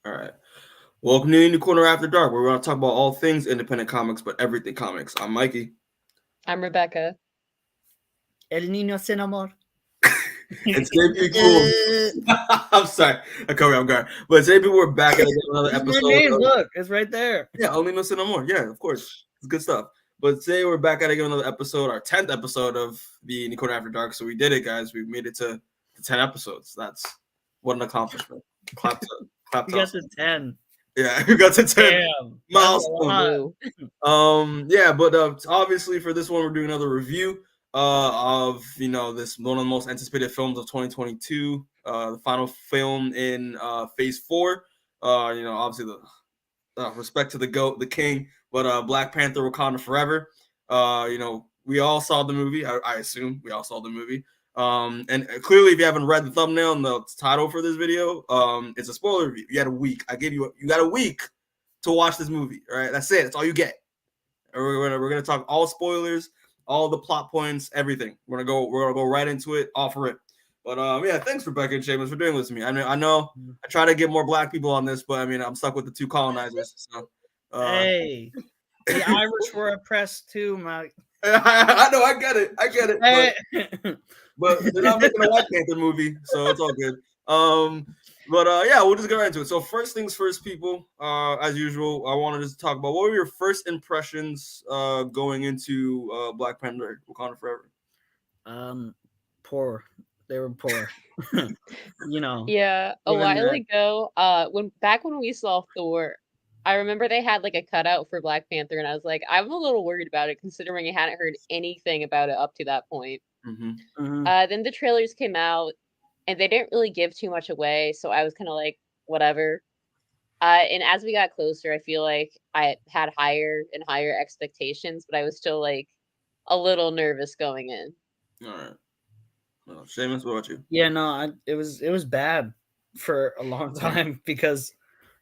All right. Welcome to the Corner After Dark, where we're going to talk about all things independent comics, but everything comics. I'm Mikey. I'm Rebecca. El niño se enamora. And today, people, I'm sorry, I covered I'm going. But today, people, we're back at another episode. My name, look, it's right there. Yeah, only no sin no more. Yeah, of course, it's good stuff. But today, we're back at another episode, our 10th episode of the Corner After Dark. So we did it, guys. We made it to 10 episodes. That's what an accomplishment. Clap to You got to 10. Yeah, we got to 10. Damn. Milestone. Yeah, but obviously for this one, we're doing another review of this one of the most anticipated films of 2022, the final film in Phase 4. Obviously the respect to the GOAT, the King, but Black Panther: Wakanda Forever. We all saw the movie. I assume we all saw the movie. And clearly, if you haven't read the thumbnail and the title for this video, it's a spoiler review. You got a week. You got a week to watch this movie. All right, that's it. That's all you get. We're gonna talk all spoilers, all the plot points, everything. We're gonna go right into it, offer it. But yeah, thanks Rebecca and Seamus for doing this with me. I mean, I know I try to get more Black people on this, but I mean, I'm stuck with the two colonizers. So, hey, the Irish were oppressed too, Mike. I know, I get it. But they're not making a White Panther movie, so it's all good. Yeah, we'll just get right into it. So first things first, people. As usual, I wanted to talk about what were your first impressions going into Black Panther: Wakanda Forever. Poor. They were poor. Yeah, a while ago, when we saw Thor, I remember they had like a cutout for Black Panther, and I was like, I'm a little worried about it considering I hadn't heard anything about it up to that point. Then the trailers came out, and they didn't really give too much away, so I was kind of like, whatever. And as we got closer, I feel like I had higher and higher expectations, but I was still like a little nervous going in. All right. Well, Seamus, what about you? Yeah, no, it was bad for a long time because,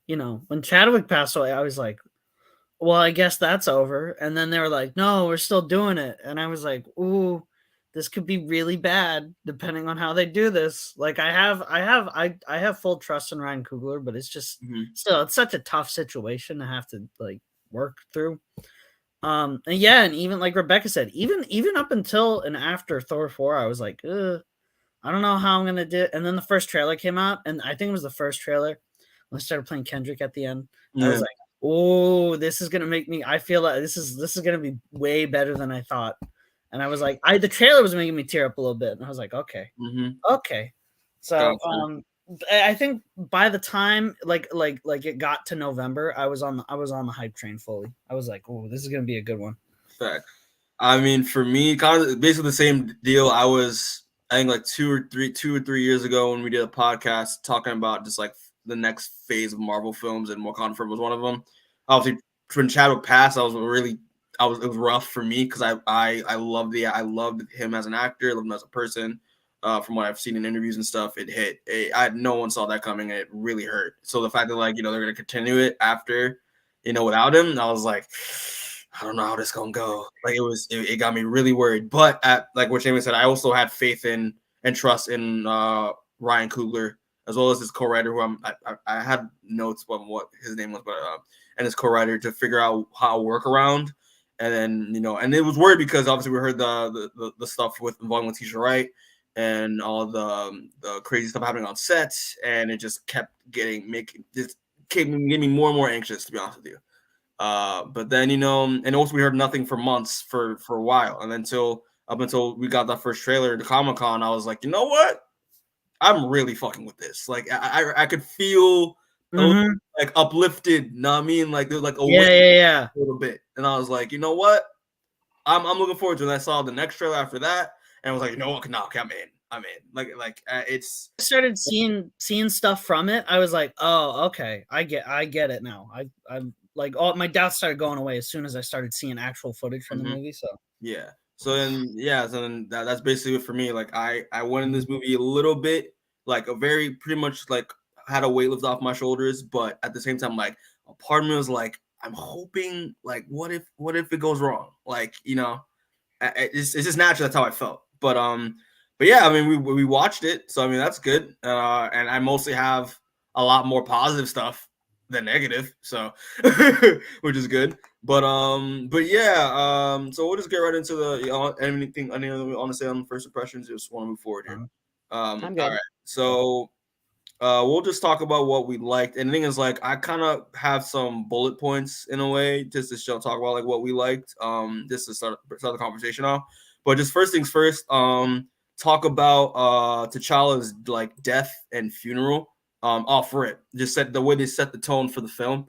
when Chadwick passed away, I was like, well, I guess that's over. And then they were like, no, we're still doing it. And I was like, ooh, this could be really bad depending on how they do this. Like I have full trust in Ryan Coogler, but it's just still, it's such a tough situation to have to like work through. And even like Rebecca said, even up until and after Thor 4, I was like, I don't know how I'm gonna do it. And then the first trailer came out, and I think it was the first trailer when I started playing Kendrick at the end. I was like, oh, this is gonna make me. I feel like this is gonna be way better than I thought. And I was like, the trailer was making me tear up a little bit, and I was like, okay. So I think by the time like it got to November, I was on the hype train fully. I was like, oh, this is gonna be a good one. Fact. I mean, for me, kind of basically the same deal. I think like 2 or 3 years ago when we did a podcast talking about just like the next phase of Marvel films, and Wakanda Forever was one of them. Obviously, when Chadwick passed, it was rough for me because I loved him as an actor, I loved him as a person. From what I've seen in interviews and stuff, it hit. No one saw that coming, and it really hurt. So the fact that they're gonna continue it after, without him, I was like, I don't know how this gonna go. Like it got me really worried. But like what Jamie said, I also had faith in and trust in Ryan Coogler as well as his co-writer, who I had notes on what his name was, but and his co-writer to figure out how to work around. And then and it was weird because obviously we heard the stuff with involving Letitia Wright and all the crazy stuff happening on sets, and it just kept getting me more and more anxious, to be honest with you. But then and also we heard nothing for months for a while, and up until we got that first trailer to Comic-Con, I was like, you know what? I'm really fucking with this. Like I could feel like uplifted. Know what I mean? Like there's like a a little bit, and I was like, you know what? I'm looking forward to it. And I saw the next trailer after that, and I was like, you know what? No, okay, I'm in. Like it's. I started seeing stuff from it. I was like, oh, okay, I get it now. I'm like, all my doubts started going away as soon as I started seeing actual footage from the movie. So yeah. So then that's basically it for me. Like I went in this movie a little bit like pretty much like had a weight lift off my shoulders, but at the same time, like a part of me was like, I'm hoping, like, what if it goes wrong? Like, it's just natural. That's how I felt. But yeah, I mean, we watched it, so I mean that's good. And I mostly have a lot more positive stuff the negative, so which is good. But yeah, so we'll just get right into the anything we want to say on first impressions. Just want to move forward here. I'm good. All right, so we'll just talk about what we liked. And the thing is, like, I kind of have some bullet points in a way just to talk about like what we liked. Just to start the conversation off. But just first things first, talk about T'Challa's like death and funeral. Off rip, just set the way they set the tone for the film.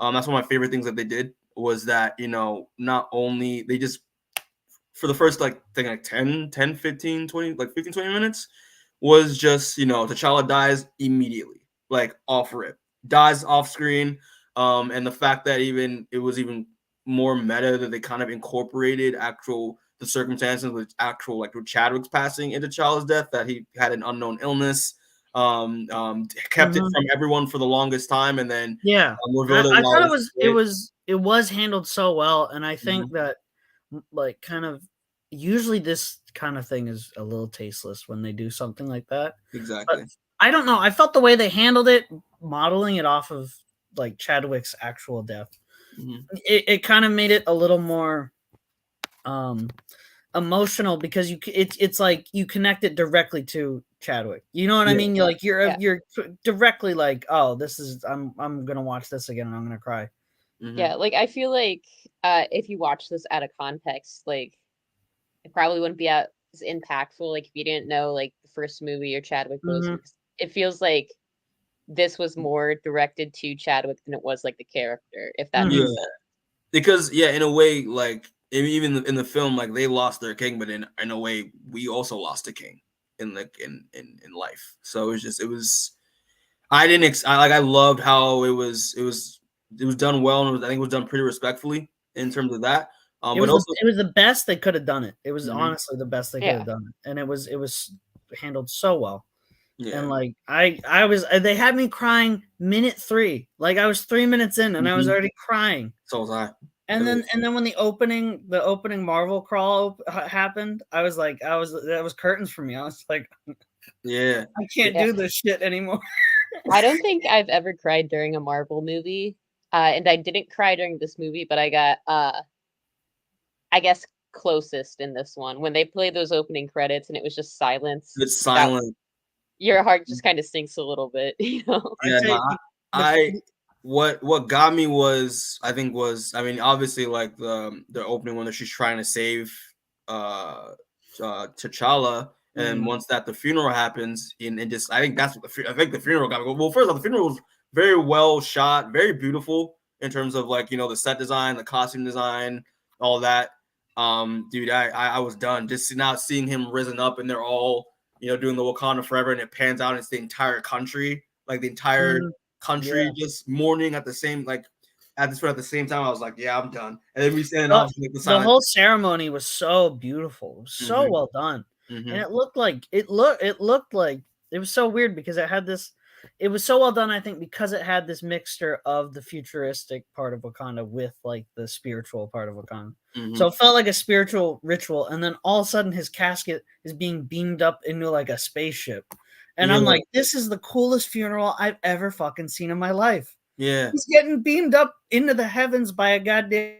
That's one of my favorite things that they did was that, you know, not only they just for the first like thing like 10, 15, 20, like 15, 20 minutes was just, you know, T'Challa dies immediately, like off rip, dies off screen. And the fact that it was even more meta that they kind of incorporated the circumstances with with Chadwick's passing into T'Challa's death, that he had an unknown illness, kept it from everyone for the longest time, and then I thought it was handled so well, and I think that like kind of usually this kind of thing is a little tasteless when they do something like that. Exactly. But I don't know. I felt the way they handled it, modeling it off of like Chadwick's actual death. It kind of made it a little more emotional because it's like you connect it directly to Chadwick. You know what I mean? You're directly like, oh, this is I'm gonna watch this again and I'm gonna cry. Yeah, like I feel like if you watch this out of context, like it probably wouldn't be as impactful. Like if you didn't know like the first movie or Chadwick was, it feels like this was more directed to Chadwick than it was like the character, if that makes sense. Because in a way, like even in the film, like they lost their king, but in a way, we also lost a king in life. So it was. I loved how it was done well, and I think it was done pretty respectfully in terms of that. It was the best they could have done it. It was honestly the best they could have done it, and it was handled so well. Yeah. And like they had me crying minute 3. Like I was 3 minutes in, and I was already crying. So was I. And then when the opening Marvel crawl happened, I was like, that was curtains for me. I was like, yeah, I can't do this shit anymore. I don't think I've ever cried during a Marvel movie, and I didn't cry during this movie, but I got, I guess, closest in this one when they played those opening credits and it was just silence. It's silent. Your heart just kind of sinks a little bit, you know. Yeah, what got me was obviously like the opening one that she's trying to save T'Challa, and once the funeral happens, and just I think the funeral got me. Well, first off, the funeral was very well shot, very beautiful in terms of like, you know, the set design, the costume design, all that. Dude, I was done just now seeing him risen up, and they're all, you know, doing the Wakanda Forever, and it pans out, and it's the entire country, like the entire country just mourning at the same time. I was like, yeah, I'm done. And then we stand off. The whole ceremony was so beautiful. It was so well done. And it looked like it was so weird because it was so well done, I think, because it had this mixture of the futuristic part of Wakanda with like the spiritual part of Wakanda. So it felt like a spiritual ritual, and then all of a sudden his casket is being beamed up into like a spaceship. And I'm like, this is the coolest funeral I've ever fucking seen in my life. Yeah. He's getting beamed up into the heavens by a goddamn.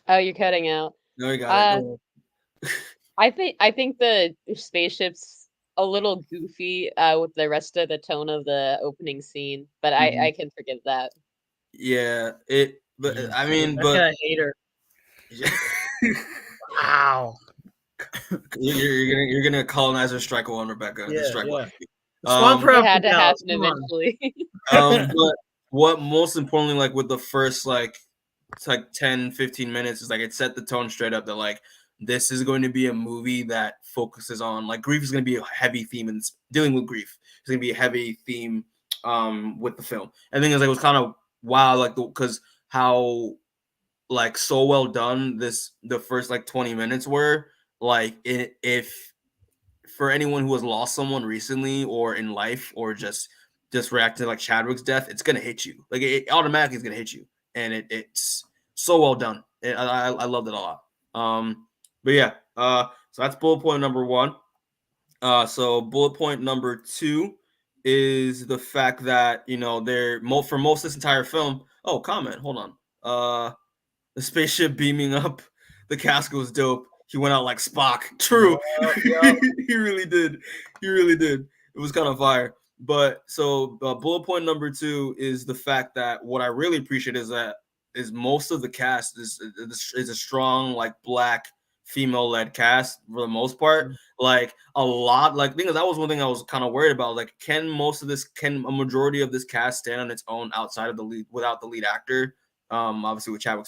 Oh, you're cutting out. No, you got it. I think the spaceship's a little goofy with the rest of the tone of the opening scene, but I can forgive that. Yeah, but I hater. Wow. You're gonna colonizer strike one, Rebecca. Yeah, strike one. It had to happen eventually. But what most importantly, like with the first like 10, 15 minutes, is like it set the tone straight up that like this is going to be a movie that focuses on like grief is going to be a heavy theme, and dealing with grief is going to be a heavy theme with the film. And the thing is, like, it was kind of wow, like because how like so well done the first like 20 minutes were. Like if for anyone who has lost someone recently or in life or just react to like Chadwick's death, it's gonna hit you. Like it automatically is gonna hit you, and it's so well done. I loved it a lot. But yeah, so that's bullet point number 1. So bullet point number 2 is the fact that, you know, they're for most of this entire film. Oh, comment. Hold on. The spaceship beaming up the casket was dope. He went out like Spock. True. Yeah. He really did. He really did. It was kind of fire. But so bullet point number 2 is the fact that what I really appreciate is most of the cast is a strong, like, black female-led cast for the most part. Like a lot, like, thing is, that was one thing I was kind of worried about. Like, can a majority of this cast stand on its own outside of the lead, without the lead actor? Obviously with Chadwick.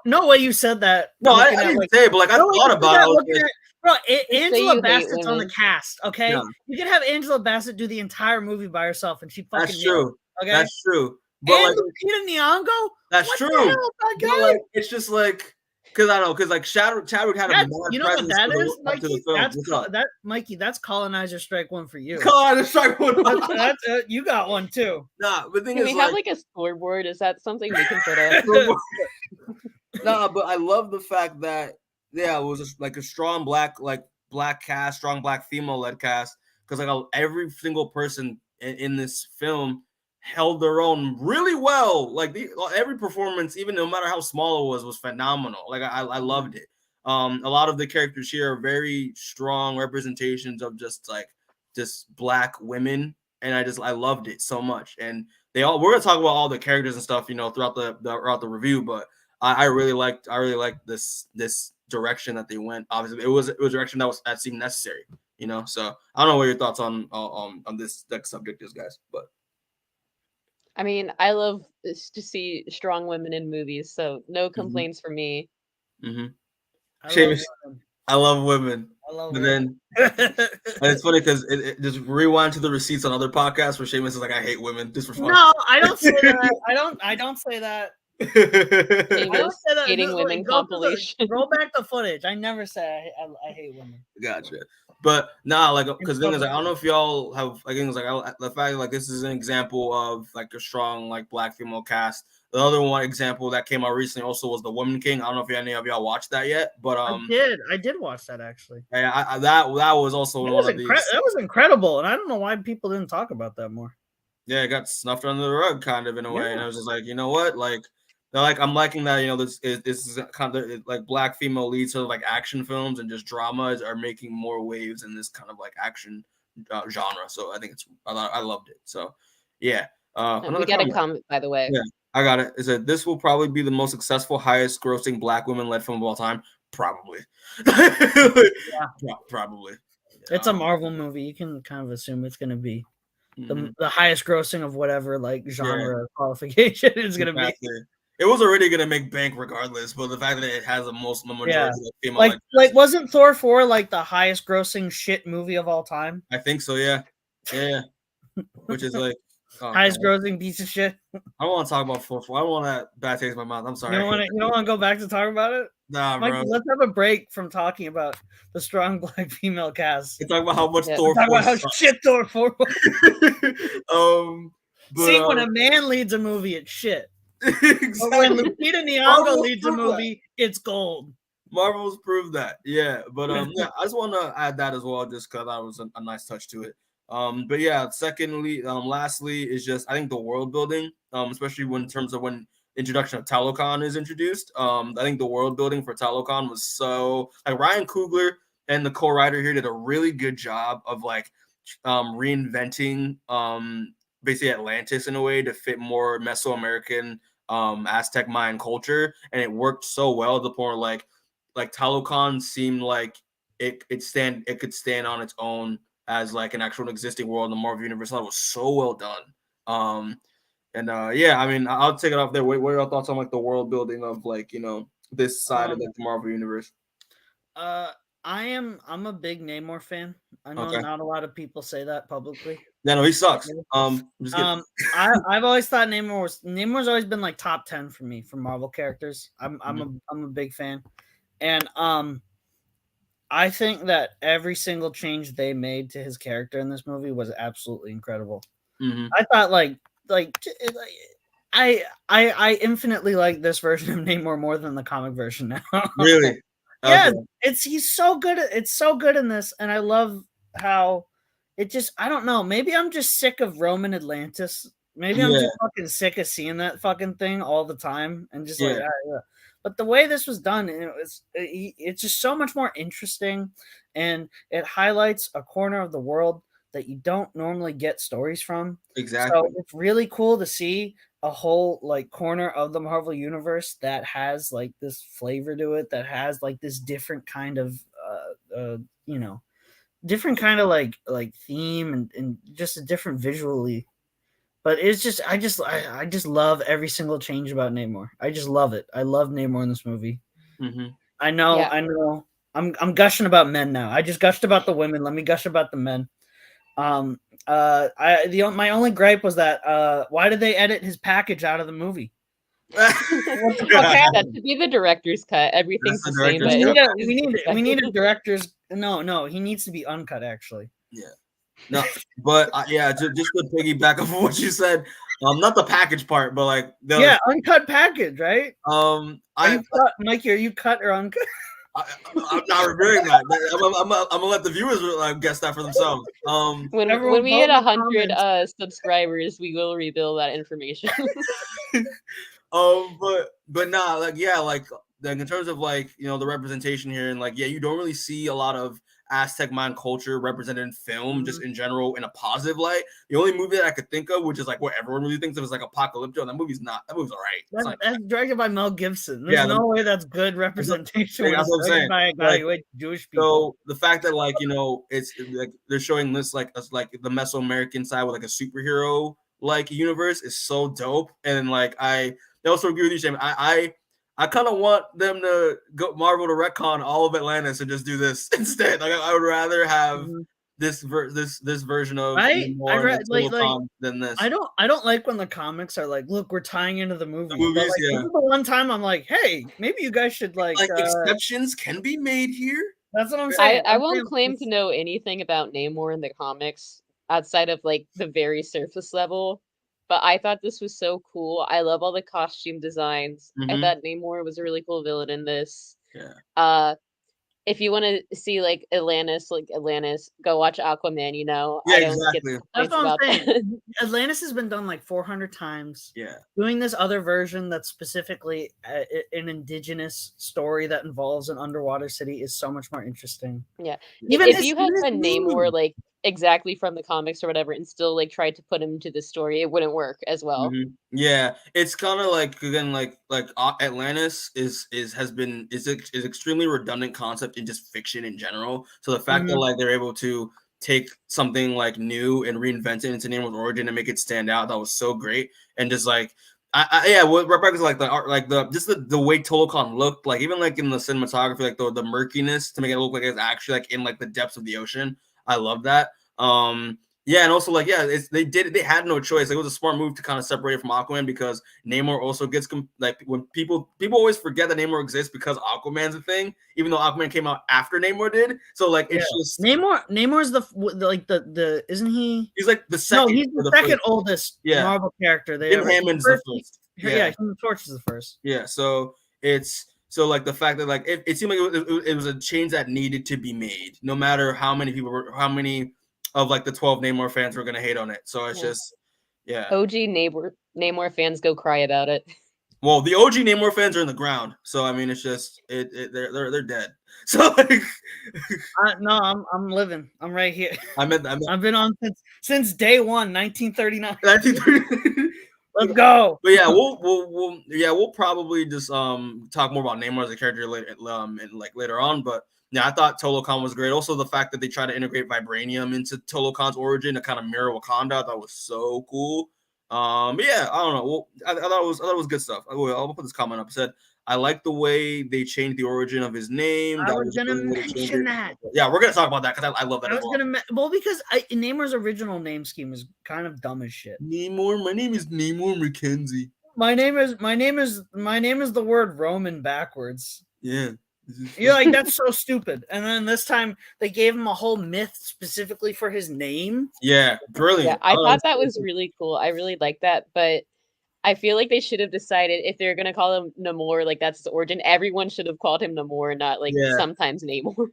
No way you said that. No, I didn't say, but like I thought about it. Bro, Angela Bassett's on the cast. Okay, yeah. You can have Angela Bassett do the entire movie by herself, and she fucking. That's true. Okay, that's true. But and like, Lupita Nyong'o. That's what true. The hell, like, it's just like. Because I don't know, because like Chadwick had a you know what that is, Mikey? Mikey, that's Colonizer Strike 1 for you. Colonizer Strike 1. You got one too. Nah, but thing Can is, we have like a scoreboard? Is that something we can put up? Nah, but I love the fact that it was like a strong black cast, strong black female led cast. Because like every single person in this film held their own really well. Like every performance, even no matter how small it was phenomenal. Like I loved it. A lot of the characters here are very strong representations of just black women, and I loved it so much. And we're gonna talk about all the characters and stuff, you know, throughout the review. But I really liked this direction that they went. Obviously, it was a direction that seemed necessary, you know. So I don't know what your thoughts on this subject is, guys, but. I mean, I love to see strong women in movies, so no complaints for me. Mm-hmm. Seamus, I love women. Then and it's funny because it just rewind to the receipts on other podcasts where Seamus is like, "I hate women." Just for fun. No, I don't say that. I don't say that. I don't say that. Hating women compilation. Roll back the footage. I never say I hate women. Gotcha. But nah, like, because the thing is, like, I don't know if y'all have, like, things like the fact like this is an example of like a strong like black female cast. The other one example that came out recently also was The Woman King. I don't know if any of y'all watched that yet, but I did watch that actually. Yeah, that was also one of these. That was incredible, and I don't know why people didn't talk about that more. Yeah, it got snuffed under the rug kind of in a way, and I was just like, you know what, like. I'm liking that, you know, this is kind of like black female leads sort of like action films and just dramas are making more waves in this kind of like action genre. So I think I loved it. So yeah. We got a comment, by the way. Yeah, I got it. It said this will probably be the most successful, highest grossing black women led film of all time. Probably. Probably. It's a Marvel movie. You can kind of assume it's going to be the highest grossing of whatever like genre qualification is going to be. It was already gonna make bank regardless, but the fact that it has the majority of female, like wasn't Thor 4 like the highest grossing shit movie of all time? I think so, yeah. Which is like highest grossing piece of shit. I don't want to talk about Thor 4. I don't want that bad taste in my mouth. I'm sorry. You don't want to go back to talk about it? Nah, Mikey, let's have a break from talking about the strong black female cast. We talk about how much Thor 4. Talk about how shit Thor 4. See, when a man leads a movie, it's shit. Exactly. But when Lupita Nyong'o leads a movie, it's gold. Marvel's proved that, yeah. But I just want to add that as well, just because that was a nice touch to it. But yeah, secondly, lastly is just I think the world building, especially in terms of when introduction of Talokan is introduced. I think the world building for Talokan was so like Ryan Coogler and the co-writer here did a really good job of like reinventing basically Atlantis in a way to fit more Mesoamerican Aztec Mayan culture, and it worked so well to the point where like Talokan seemed like it could stand on its own as like an actual existing world in the Marvel universe. That was so well done. Yeah, I mean, I'll take it off there. What are your thoughts on like the world building of like, you know, this side of like the Marvel universe? I'm a big Namor fan. I know not a lot of people say that publicly. Yeah, no, he sucks. I've always thought Namor's always been like top 10 for me for Marvel characters. I'm a big fan, and I think that every single change they made to his character in this movie was absolutely incredible. I thought I infinitely like this version of Namor more than the comic version now. Really? Yeah, he's so good. It's so good in this, and I love how it just, I don't know. Maybe I'm just sick of Roman Atlantis. Maybe I'm just fucking sick of seeing that fucking thing all the time and just like, But the way this was done, it's just so much more interesting, and it highlights a corner of the world that you don't normally get stories from. Exactly. So it's really cool to see a whole like corner of the Marvel universe that has like this flavor to it, that has like this different kind of different kind of like theme and just a different visually. But it's just I just love every single change about Namor. I just love it. I love Namor in this movie. Mm-hmm. I know. I'm gushing about men now. I just gushed about the women. Let me gush about the men. My only gripe was that why did they edit his package out of the movie? That should be the director's cut. Everything's the same. We need a director's. No, he needs to be uncut. Actually. Yeah. No, but just to piggyback off of what you said, not the package part, but like uncut package, right? Mikey, are you cut or uncut? I'm not reviewing that. I'm gonna let the viewers guess that for themselves. When we hit 100 subscribers, we will reveal that information. But nah, like in terms of the representation here, and you don't really see a lot of Aztec Mayan culture represented in film, just in general, in a positive light. The only movie that I could think of, which is what everyone really thinks of, is Apocalypto, and that movie's all right. That's directed by Mel Gibson. There's no way that's good representation. That's what I'm saying. By a guy who hates Jewish people. So the fact that it's they're showing this the Mesoamerican side with a superhero universe is so dope, and I also agree with you, Shane. I kind of want them to go Marvel to retcon all of Atlantis and just do this instead. I would rather have this version of than this. I don't like when the comics are look, we're tying into the movie. The movies, this is the one time I'm like, hey, maybe you guys should exceptions can be made here. That's what I'm saying. I won't claim to know anything about Namor in the comics outside of the very surface level. But I thought this was so cool. I love all the costume designs. I thought Namor was a really cool villain in this. Yeah. If you want to see Atlantis, go watch Aquaman. Yeah, I don't exactly. That's what I'm saying. Atlantis has been done 400 times. Yeah. Doing this other version that's specifically an indigenous story that involves an underwater city is so much more interesting. Yeah. Even if you had a Namor exactly from the comics or whatever and still tried to put him into the story, it wouldn't work as well. Yeah, it's kind of again Atlantis is extremely redundant concept in just fiction in general. So the fact that they're able to take something new and reinvent it into Namor's origin and make it stand out, that was so great. And just what Rebecca's the art, the way Talokan looked, even in the cinematography, the murkiness to make it look like it's actually in the depths of the ocean. I love that. And also they had no choice. It was a smart move to kind of separate it from Aquaman, because Namor also gets when people always forget that Namor exists because Aquaman's a thing, even though Aquaman came out after Namor did. So it's just Namor's the isn't he? He's the second. No, he's the second oldest Marvel character. Hammond's the first. Human Torch is the first. Yeah, so it's. So the fact that it seemed like it was a change that needed to be made, no matter how many of the 12 Namor fans were gonna hate on it. So it's just OG Namor fans go cry about it. Well, the OG Namor fans are in the ground, so I mean it's just they're dead. So no, I'm living. I'm right here. I've been on since day one, 1939. 1939. Let's go. But we'll probably just talk more about Namor as a character later on. But yeah, I thought Talokan was great. Also, the fact that they tried to integrate Vibranium into Talokan's origin to kind of mirror Wakanda, that was so cool. I don't know. Well, I thought it was good stuff. I'll put this comment up. It said, I like the way they changed the origin of his name. I was gonna mention that. Yeah, we're gonna talk about that because I love that. Because Namor's original name scheme is kind of dumb as shit. Namor. My name is Namor McKenzie. My name is the word Roman backwards. Yeah. You're that's so stupid. And then this time they gave him a whole myth specifically for his name. Yeah, brilliant. Yeah, I thought that was really cool. I really like that, but I feel like they should have decided if they're gonna call him Namor, that's his origin. Everyone should have called him Namor, not sometimes Namor.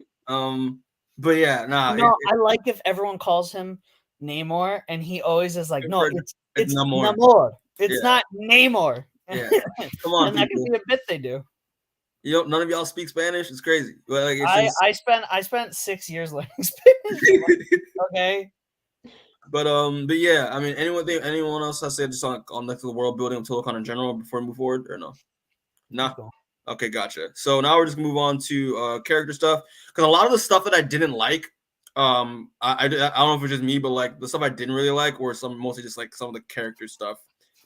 But yeah, nah. I like if everyone calls him Namor, and he always is like, no, it's Namor. Namor. It's not Namor. Yeah, come on, and that could be a bit they do. None of y'all speak Spanish. It's crazy. But like, I spent 6 years learning Spanish. Okay. But yeah, I mean, anyone else has to say just on the world building of Talokan in general before we move forward, or no? Nah. Cool. Okay, gotcha. So now we're just gonna move on to character stuff, because a lot of the stuff that I didn't like, I don't know if it's just me, but like the stuff I didn't really like, or mostly just like some of the character stuff,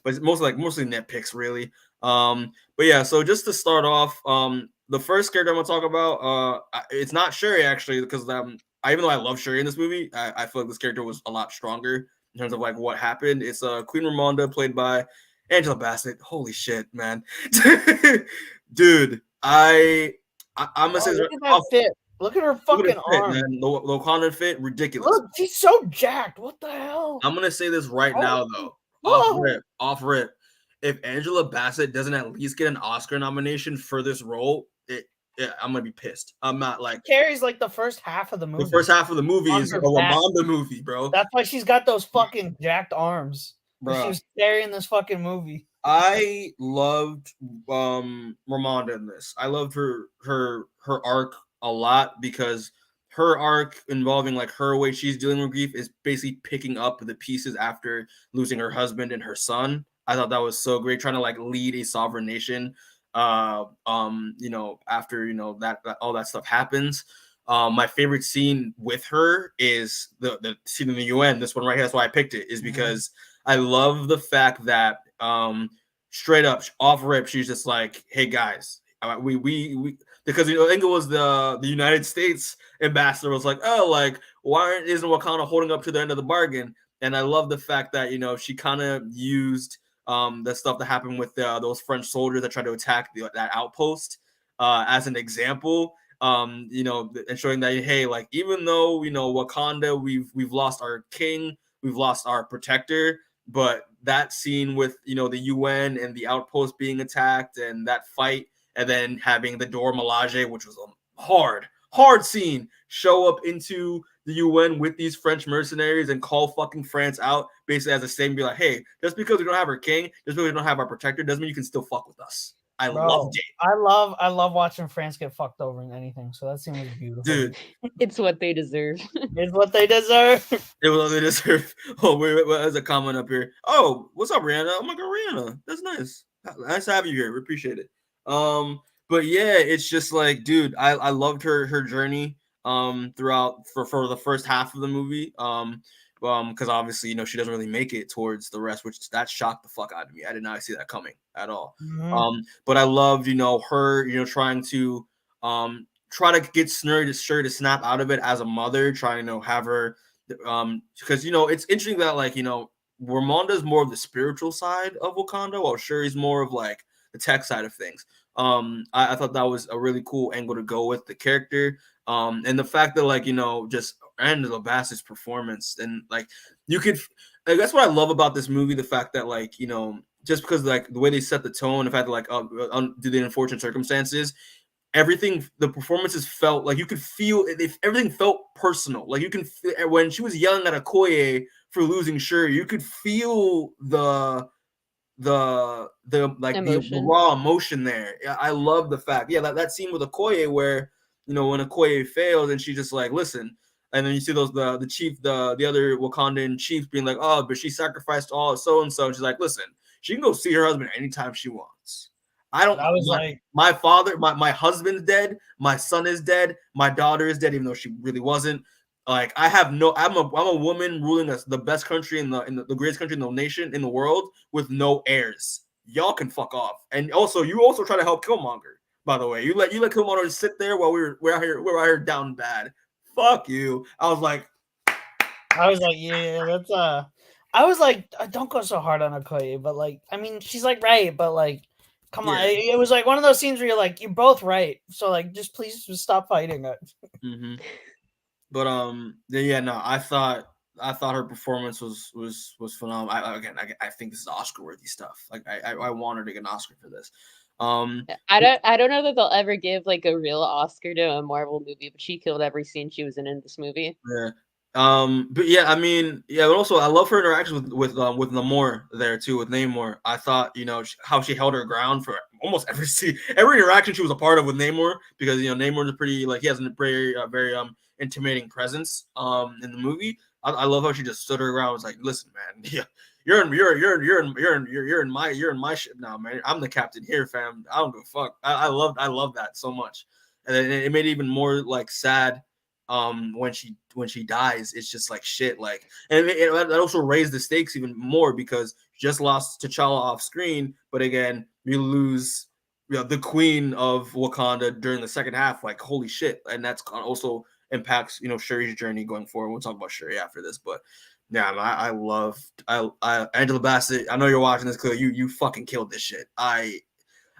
but it's mostly nitpicks really. But yeah, so just to start off, the first character I'm gonna talk about, it's not Shuri actually, because even though I love Shuri in this movie, I feel like this character was a lot stronger in terms of like what happened. It's Queen Ramonda, played by Angela Bassett. Holy shit, man. Dude, I'm gonna say look at that fit. Look at her fucking arm. Man. The Wakanda fit, ridiculous. Look, she's so jacked. What the hell? I'm gonna say this right now though. Off rip. If Angela Bassett doesn't at least get an Oscar nomination for this role, I'm gonna be pissed. I'm not like carries like the first half of the movie. The first half of the movie is a Ramonda movie, bro. That's why she's got those fucking jacked arms. Bro. She was carrying this fucking movie. I loved Ramonda in this. I loved her arc a lot, because her arc involving like her way she's dealing with grief is basically picking up the pieces after losing her husband and her son. I thought that was so great, trying to like lead a sovereign nation. After that all that stuff happens. My favorite scene with her is the scene in the UN. This one right here. That's why I picked it. Is because I love the fact that straight up off rip, she's just like, hey guys, we because I think it was the United States ambassador was like, oh, like why isn't Wakanda holding up to the end of the bargain? And I love the fact that she kind of used the stuff that happened with those French soldiers that tried to attack that outpost as an example. And showing that, hey, like even though Wakanda, we've lost our king, we've lost our protector, but that scene with the UN and the outpost being attacked and that fight, and then having the Dora Milaje, which was a hard scene, show up into the UN with these French mercenaries and call fucking France out, basically as a statement, be like, hey, just because we don't have our king, just because we don't have our protector, doesn't mean you can still fuck with us. I loved it. I love watching France get fucked over in anything. So that scene was beautiful. Dude. It's what they deserve. It's what they deserve. It was what they deserve. Oh, wait, there's a comment up here. Oh, what's up, Rihanna? Oh my god, Rihanna. That's nice. Nice to have you here. We appreciate it. But yeah, it's just like, dude, I loved her journey throughout for the first half of the movie. Because obviously, she doesn't really make it towards the rest, which that shocked the fuck out of me. I did not see that coming at all. Mm-hmm. But I loved, her, trying to try to get Shuri to snap out of it as a mother, trying to have her, because it's interesting that like Ramonda's more of the spiritual side of Wakanda, while Shuri's more of like the tech side of things. I thought that was a really cool angle to go with the character. And the fact that like just Angela Bassett's performance, and like that's what I love about this movie, the fact that like just because like the way they set the tone, the fact that like due to the unfortunate circumstances, the performances felt like you could feel everything felt personal. Like you can when she was yelling at Okoye for losing Shuri, you could feel the raw emotion there. I love the fact, that scene with Okoye where when Okoye fails and she just like, listen, and then you see the chief, the other Wakandan chiefs being like, oh, but she sacrificed all so and so. She's like, listen, she can go see her husband anytime she wants. I was like, my father, my husband's dead, my son is dead, my daughter is dead, even though she really wasn't. Like I'm a woman ruling the best country in the greatest country in the nation in the world with no heirs. Y'all can fuck off. And also, you also try to help Killmonger. By the way, you let Killmonger sit there while we're out here down bad. Fuck you. I was like, yeah, that's I was like, don't go so hard on Okoye, but like, I mean, she's like right, but like, come on. It was like one of those scenes where you're like, you're both right, so like, please stop fighting it. Mm-hmm. But I thought I thought her performance was phenomenal. I think this is Oscar worthy stuff. Like I want her to get an Oscar for this. I don't know that they'll ever give like a real Oscar to a Marvel movie, but she killed every scene she was in this movie. Yeah. But yeah, I mean, yeah, but also I love her interaction with Namor there too, with Namor. I thought, how she held her ground for almost every scene, every interaction she was a part of with Namor, because Namor is pretty, like, he has a very intimidating presence in the movie. I love how she just stood her ground. I was like, listen, man, yeah, you're in my ship now, man. I'm the captain here, fam. I don't give a fuck. I love that so much, and it made it even more like sad when she dies. It's just like shit, like, and it also raised the stakes even more, because she just lost T'Challa off screen, but again, we lose the queen of Wakanda during the second half. Like, holy shit. And that's also impacts Shuri's journey going forward. We'll talk about Shuri after this, but yeah, I loved Angela Bassett. I know you're watching this, because you fucking killed this shit. I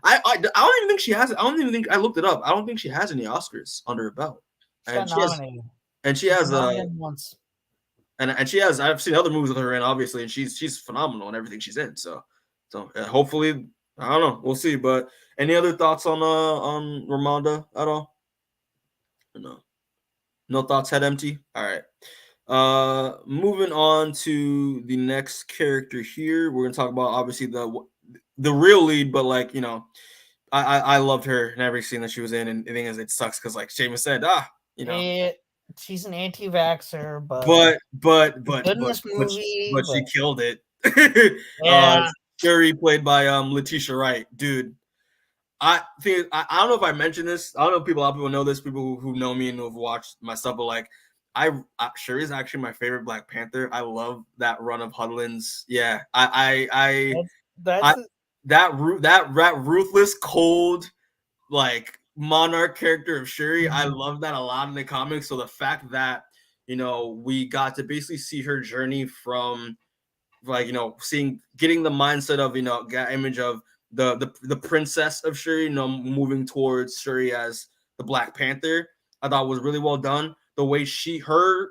don't even think she has. I don't even think, I looked it up, I don't think she has any Oscars under her belt. And she has once. And she has, I've seen other movies with her in, obviously, and she's phenomenal in everything she's in. So hopefully, I don't know, we'll see. But any other thoughts on Ramonda at all? No thoughts, head empty. All right. Moving on to the next character here. We're gonna talk about, obviously, the real lead, but like, I loved her in every scene that she was in, and the thing is, it sucks because, like Seamus said, she's an anti-vaxxer, but she killed it. Yeah. Shuri, played by Letitia Wright, dude. I think I don't know if I mentioned this. I don't know if a lot of people know this. People who know me and who have watched my stuff, but like, Shuri is actually my favorite Black Panther. I love that run of Hudlin's. Yeah, that ruthless, cold, like, monarch character of Shuri. I love that a lot in the comics. So the fact that we got to basically see her journey from, like, getting the mindset of image of the princess of Shuri, moving towards Shuri as the Black Panther, I thought was really well done. The way her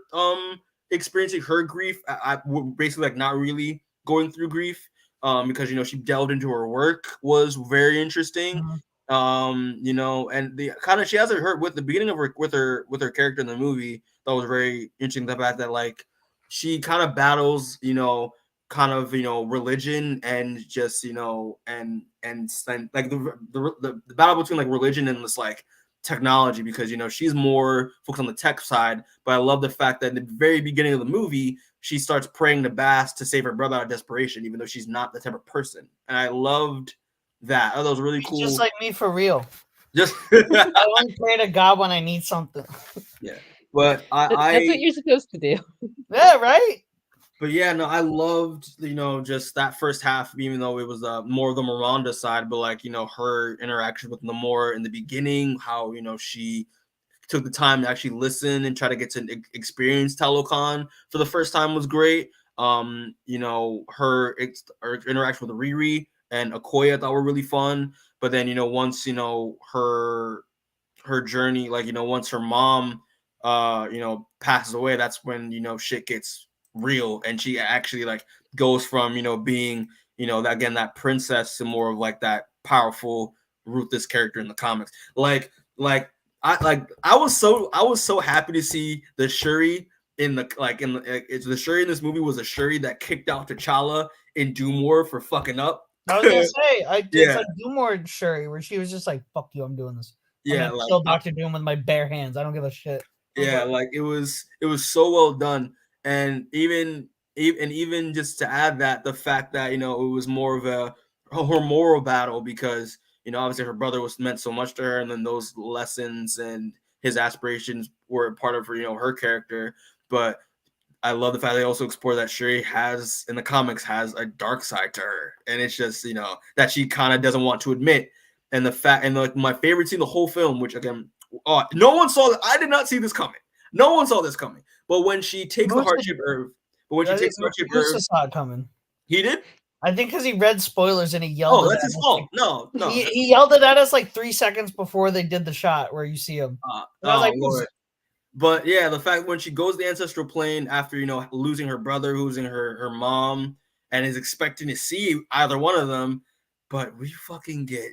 experiencing her grief, I basically, like, not really going through grief, because she delved into her work, was very interesting. And the kind of, she has her with the beginning of her with her character in the movie, that was very interesting. The fact that, like, she kind of battles kind of religion, and just and like the battle between, like, religion and this, like, technology, because she's more focused on the tech side. But I love the fact that in the very beginning of the movie, she starts praying to Bass to save her brother out of desperation, even though she's not the type of person. And I loved that. That was really cool. Just like me, for real. Just I only pray to God when I need something. Yeah, but that's what you're supposed to do. Yeah, right. But yeah, no, I loved just that first half, even though it was more of the Ramonda side. But, like, her interaction with Namor in the beginning, how she took the time to actually listen and try to get to experience Talokan for the first time was great. Her interaction with Riri and Okoye, I thought were really fun. But then once her journey, like, once her mom passes away, that's when shit gets real, and she actually, like, goes from being that princess to more of, like, that powerful, ruthless character in the comics. I was so happy to see the Shuri the Shuri in this movie was a Shuri that kicked out T'Challa in Doom War for fucking up. I was gonna say, it's like Doom War Shuri, where she was just like, "Fuck you, I'm doing this. I'm gonna kill Dr. Doom with my bare hands. I don't give a shit." Yeah, like, it was so well done. And even just to add that, the fact that it was more of her moral battle, because obviously her brother was meant so much to her, and then those lessons and his aspirations were a part of her character. But I love the fact they also explore that Shuri has, in the comics, has a dark side to her, and it's just that she kind of doesn't want to admit. And the fact, and, like, my favorite scene in the whole film, which, again, no one saw that. I did not see this coming. No one saw this coming. But when she takes the heart-shaped herb, saw it coming. He did? I think because he read spoilers and he yelled. Oh, that's his fault. No. He yelled it at us like 3 seconds before they did the shot where you see him. I was like, Lord. But yeah, the fact when she goes to the ancestral plane after losing her brother, losing her mom, and is expecting to see either one of them, but we fucking get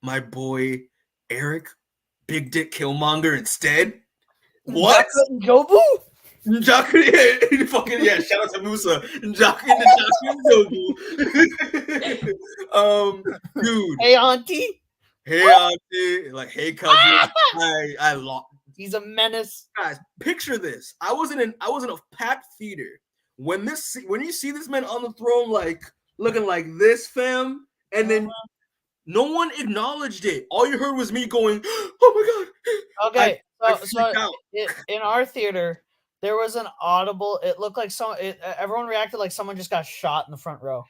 my boy Eric, Big Dick Killmonger instead. What? Jobu? Njaku, yeah, fucking yeah. Shout out to Musa. Njaku dude. Hey auntie. Hey auntie. Like hey cousin. I lost. He's a menace. Guys, picture this. I was in a packed theater when you see this man on the throne, like looking like this, fam, and then no one acknowledged it. All you heard was me going, "Oh my god!" Okay, so in our theater, there was an audible. It looked like everyone reacted like someone just got shot in the front row.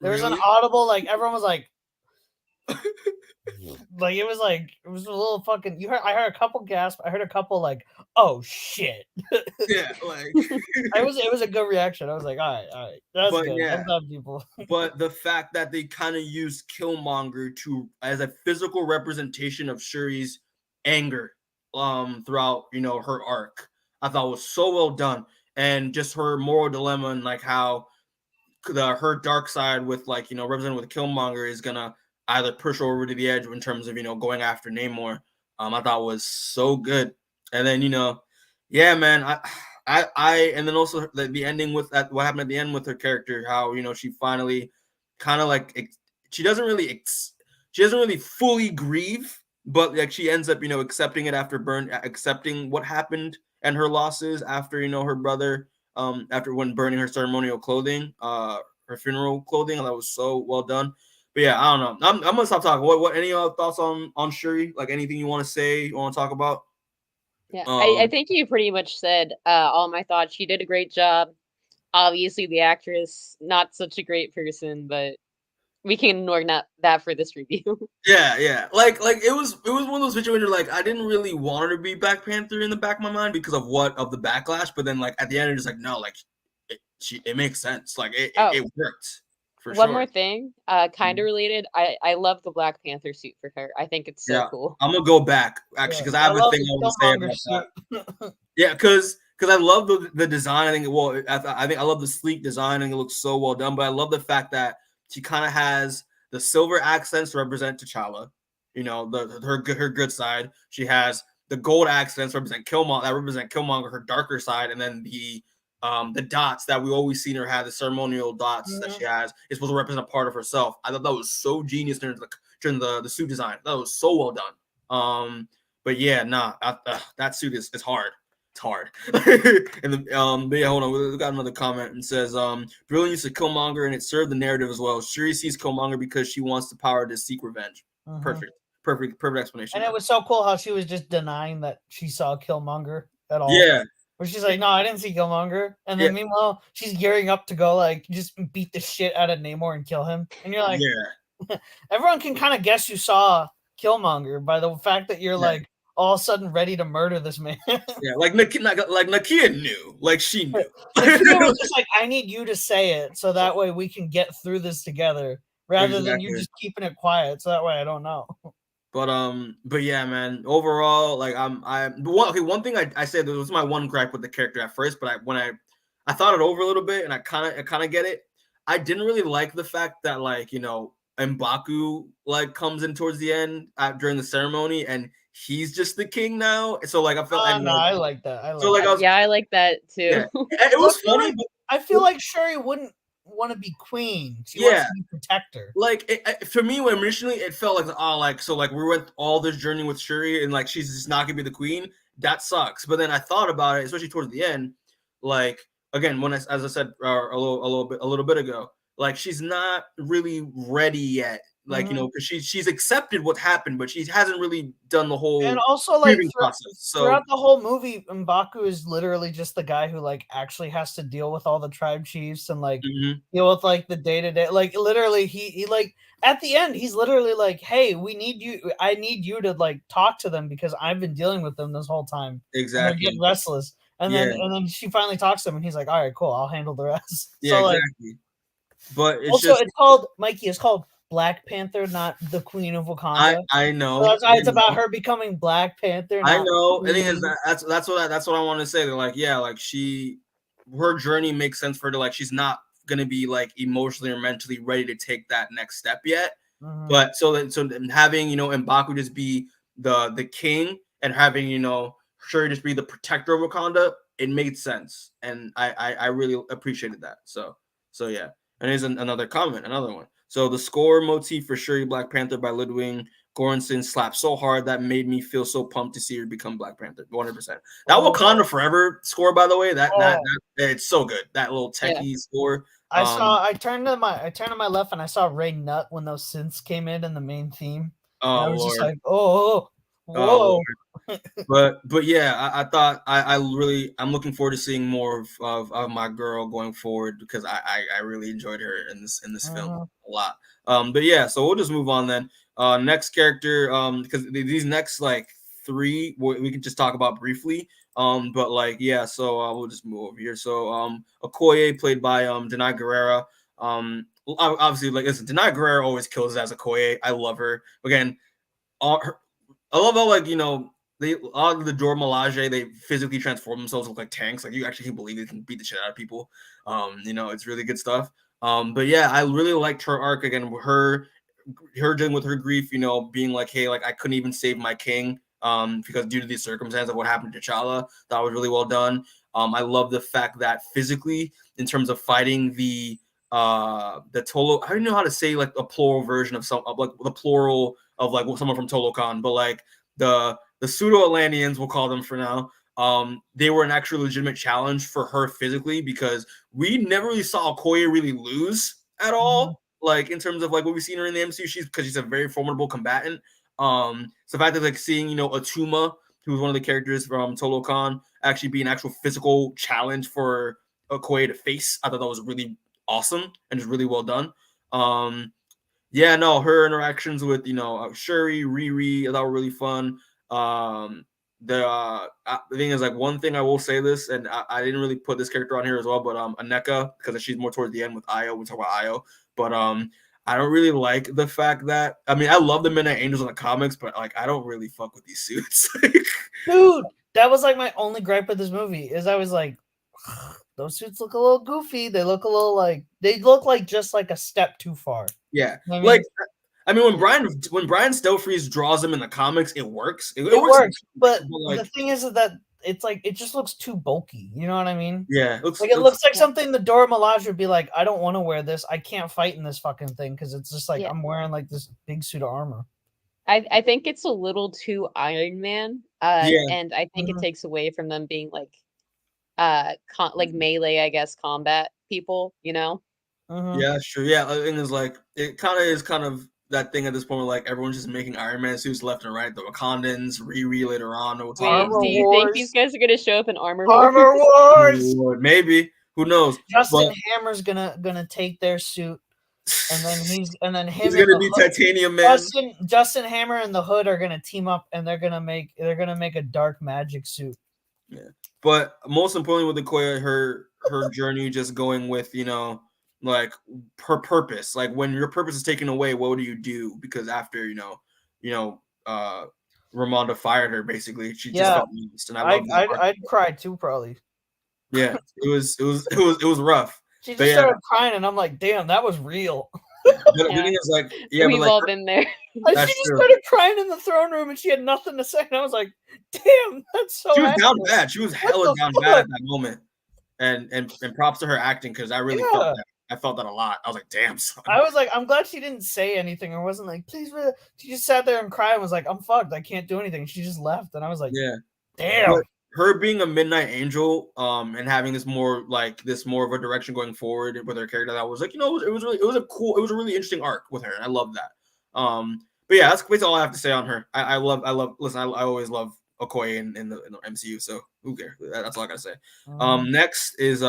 There was an audible, like everyone was like. Like it was a little fucking. I heard a couple gasp. I heard a couple like, "Oh shit!" Yeah, like it was a good reaction. I was like, "All right, that's good." Yeah. That's not people. But the fact that they kind of used Killmonger as a physical representation of Shuri's anger, throughout her arc, I thought was so well done, and just her moral dilemma and like how her dark side with represented with Killmonger is gonna either push her over to the edge in terms of going after Namor. I thought was so good, and then yeah, man, I and then also the ending with that, what happened at the end with her character, how she finally kind of like she doesn't really fully grieve, but like she ends up accepting it accepting what happened and her losses after her brother after when burning her ceremonial clothing, her funeral clothing. That was so well done. But yeah, I don't know. I'm gonna stop talking. What any other thoughts on Shuri? Like anything you want to say, you want to talk about? Yeah, I think you pretty much said all my thoughts. She did a great job. Obviously, the actress, not such a great person, but we can ignore that for this review. Yeah. Like it was one of those situations like I didn't really want her to be Black Panther in the back of my mind because of the backlash, but then like at the end, it's just like no, like it makes sense. Like it worked. One more thing, kind of related. I love the Black Panther suit for her. I think it's so cool. I'm gonna go back actually because I have a thing I want to say about that. Yeah, because I love the design. I think I love the sleek design. I think it looks so well done. But I love the fact that she kind of has the silver accents to represent T'Challa. Her good side. She has the gold accents represent Killmonger, her darker side, and then the dots that we always seen her have, the ceremonial dots that she has, is supposed to represent a part of herself. I thought that was so genius during the suit design. That was so well done. But yeah, that suit is hard. It's hard. And but yeah, hold on. We got another comment and says, brilliant use of Killmonger, and it served the narrative as well. Shuri sees Killmonger because she wants the power to seek revenge. Perfect explanation. And it was so cool how she was just denying that she saw Killmonger at all. Yeah. Where she's like, no, I didn't see Killmonger. And then meanwhile, she's gearing up to go like just beat the shit out of Namor and kill him. And you're like, everyone can kind of guess you saw Killmonger by the fact that you're like all of a sudden ready to murder this man. Yeah, like Nakia knew. Like she knew. Nakia was just like, I need you to say it so that way we can get through this together. Rather than you just keeping it quiet, so that way I don't know. But yeah, man. Overall, like one thing I said, this was my one gripe with the character at first, but when I thought it over a little bit and I kind of get it. I didn't really like the fact that Mbaku comes in towards the end during the ceremony and he's just the king now. So I felt I like that. I like that too. Yeah. It was funny. But I feel like Shuri wouldn't want to be queen. She wants to be protector. For me, when initially it felt like we went all this journey with Shuri and she's just not gonna be the queen. That sucks. But then I thought about it, especially towards the end. Again, as I said a little bit ago, she's not really ready yet. Because she's accepted what happened, but she hasn't really done the whole and also process. So throughout the whole movie, Mbaku is literally just the guy who actually has to deal with all the tribe chiefs and deal with the day-to-day. Literally, he at the end, he's literally like, "Hey, we need you. I need you to talk to them because I've been dealing with them this whole time. Exactly, and they're getting restless." And then she finally talks to him, and he's like, "All right, cool. I'll handle the rest." Yeah, exactly. But it's called Mikey. It's called Black Panther, not the Queen of Wakanda. I know. So that's why it's about her becoming Black Panther. I know. The thing is that's what I want to say. They're like, yeah, like her journey makes sense for her to like she's not gonna be like emotionally or mentally ready to take that next step yet. But so having Mbaku just be the king and having Shuri just be the protector of Wakanda, it made sense, and I really appreciated that. So yeah, and here's another one. So the score motif for Shuri Black Panther by Ludwig Göransson slapped so hard that made me feel so pumped to see her become Black Panther. 100%. That Wakanda Forever score, by the way, that it's so good. That little techie score. I turned to my left and I saw Ray Nut when those synths came in the main theme. Oh, I was Lord. just like, whoa. But yeah, I thought I'm looking forward to seeing more of my girl going forward because I really enjoyed her in this film a lot. But yeah, so we'll just move on then. Next character, because these next like three we can just talk about briefly. But like yeah, so we'll just move over here. So Okoye played by Danai Gurira. Obviously, like listen, Danai Gurira always kills as Okoye. I love her. Again, I love how like they all the Dora Milaje, they physically transform themselves to look like tanks. Like you actually can believe they can beat the shit out of people. It's really good stuff. But yeah, I really liked her arc again. Her dealing with her grief, being like, hey, like I couldn't even save my king because due to the circumstance of what happened to T'Challa. That was really well done. I love the fact that physically, in terms of fighting the Tolo, I don't know how to say like a plural version of like the plural of like someone from Talokan, but like the pseudo-Atlanteans, we'll call them for now. They were an actual legitimate challenge for her physically because we never really saw Okoye really lose at all. Like in terms of like what we've seen her in the MCU, she's a very formidable combatant. So the fact that like seeing Atuma, who was one of the characters from Talokan, actually be an actual physical challenge for Okoye to face, I thought that was really awesome and just really well done. Yeah, no, her interactions with Shuri, Riri, that were really fun. The thing is, like, one thing I will say this, and I didn't really put this character on here as well, but Aneka, because she's more towards the end with Io. We talk about Io, but I don't really like the fact that I love the Midnight Angels in the comics, but like I don't really fuck with these suits. Dude, that was like my only gripe with this movie is I was like, those suits look a little goofy. They look a little like just like a step too far. Yeah, when Brian Stelfreeze draws them in the comics, it works. It works, but like, the thing is that it's like it just looks too bulky. You know what I mean? Yeah, it looks like something the Dora Milaje would be like. I don't want to wear this. I can't fight in this fucking thing because it's just like I'm wearing like this big suit of armor. I think it's a little too Iron Man, and I think it takes away from them being like like melee, I guess, combat people. Yeah, sure. Yeah, the thing is like it is kind of that thing at this point where like everyone's just making Iron Man suits left and right. The Wakandans, Riri later on. Do you think these guys are gonna show up in Armor Wars? Maybe. Who knows? Justin Hammer's gonna take their suit, and then he's gonna be Titanium Man. Justin Hammer and the Hood are gonna team up, and they're gonna make a dark magic suit. Yeah, but most importantly with Okoye, her journey just going with like her purpose. Like when your purpose is taken away, what do you do? Because after Ramonda fired her, basically she just felt lost, and I'd cry too probably. Yeah, it was rough. She just started crying, and I'm like, damn, that was real. The thing is like, we've all been there. She just started crying in the throne room, and she had nothing to say, and I was like, damn, that's so. She was down bad. She was hella down bad at that moment, and props to her acting because I really felt that. I felt that a lot. I was like, damn, son. I was like, I'm glad she didn't say anything or wasn't like, please. She just sat there and cried and was like, I'm fucked. I can't do anything. She just left. And I was like, damn. But her being a Midnight Angel and having this more of a direction going forward with her character, that was like, it was a really interesting arc with her. And I love that. But yeah, that's basically all I have to say on her. I always love Okoye in the MCU. So who cares? That's all I gotta say. Next is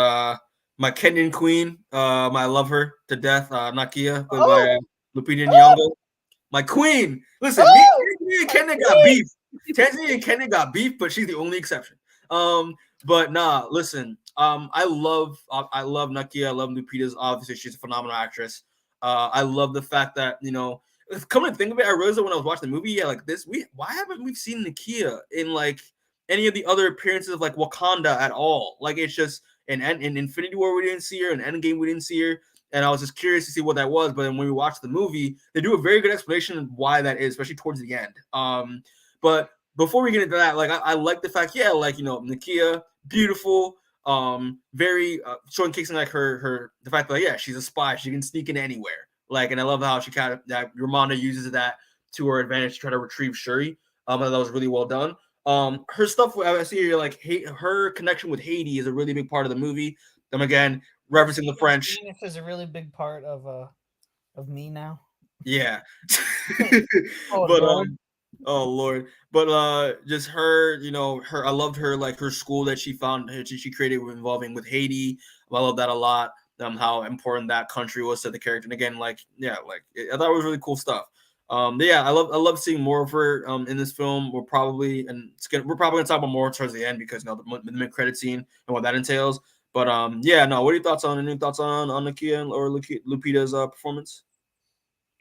my Kenyan queen, I love her to death. Nakia, played by Lupita Nyong'o. My queen. Listen, me and Kenyan got beef. Tanzania and Kenyan got beef, but she's the only exception. But nah, listen. I love Nakia. I love Lupita's. Obviously, she's a phenomenal actress. I love the fact that, you know, coming to think of it, I realized that when I was watching the movie, yeah, like this, why haven't we seen Nakia in like any of the other appearances of like Wakanda at all? Like it's just in Infinity War we didn't see her, in Endgame we didn't see her, and I was just curious to see what that was. But then when we watched the movie, they do a very good explanation of why that is, especially towards the end. But before we get into that, like I like the fact, yeah, like, you know, Nakia, beautiful, very showing kicks in like her the fact that, like, yeah, she's a spy, she can sneak in anywhere. Like, and I love how she kind of that Ramonda uses that to her advantage to try to retrieve Shuri. That was really well done. Her stuff I see here, like her connection with Haiti is a really big part of the movie. Again, referencing the French. Phoenix is a really big part of me now. Yeah. Oh, But Lord. oh Lord. But just her, you know, I loved her, like her school that she found, she created involving with Haiti. I love that a lot. How important that country was to the character. And again, like, yeah, like I thought it was really cool stuff. But yeah, I love seeing more of her in this film. We're probably gonna talk about more towards the end because, you know, the mid credit scene and what that entails. But yeah, no. What are your thoughts on Nakia or Lupita's performance?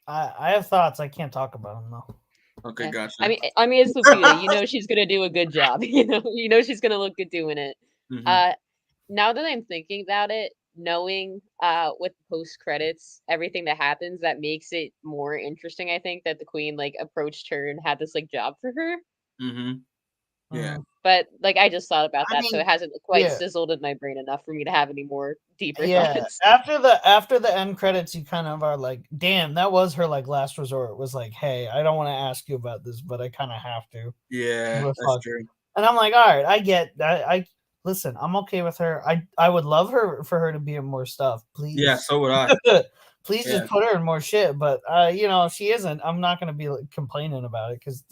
I have thoughts. I can't talk about them though. Okay, Yeah. gotcha. I mean, it's Lupita. You know she's gonna do a good job. You know she's gonna look good doing it. Mhm. Now that I'm thinking about it, knowing with post credits, everything that happens, that makes it more interesting. I think that the queen like approached her and had this like job for her. Mhm. Yeah. But like I just thought about I that, so mean, it hasn't quite yeah. sizzled in my brain enough for me to have any more deeper Yeah. thoughts. After the end credits, you kind of are like, damn, that was her like last resort. It was like, hey, I don't want to ask you about this, but I kind of have to. Yeah, that's true. And I'm like, all right, I get that. I listen, I'm okay with her. I would love her for her to be in more stuff, please. Yeah, so would I. Please Yeah. just put her in more shit. But you know, if she isn't, I'm not gonna be like, complaining about it because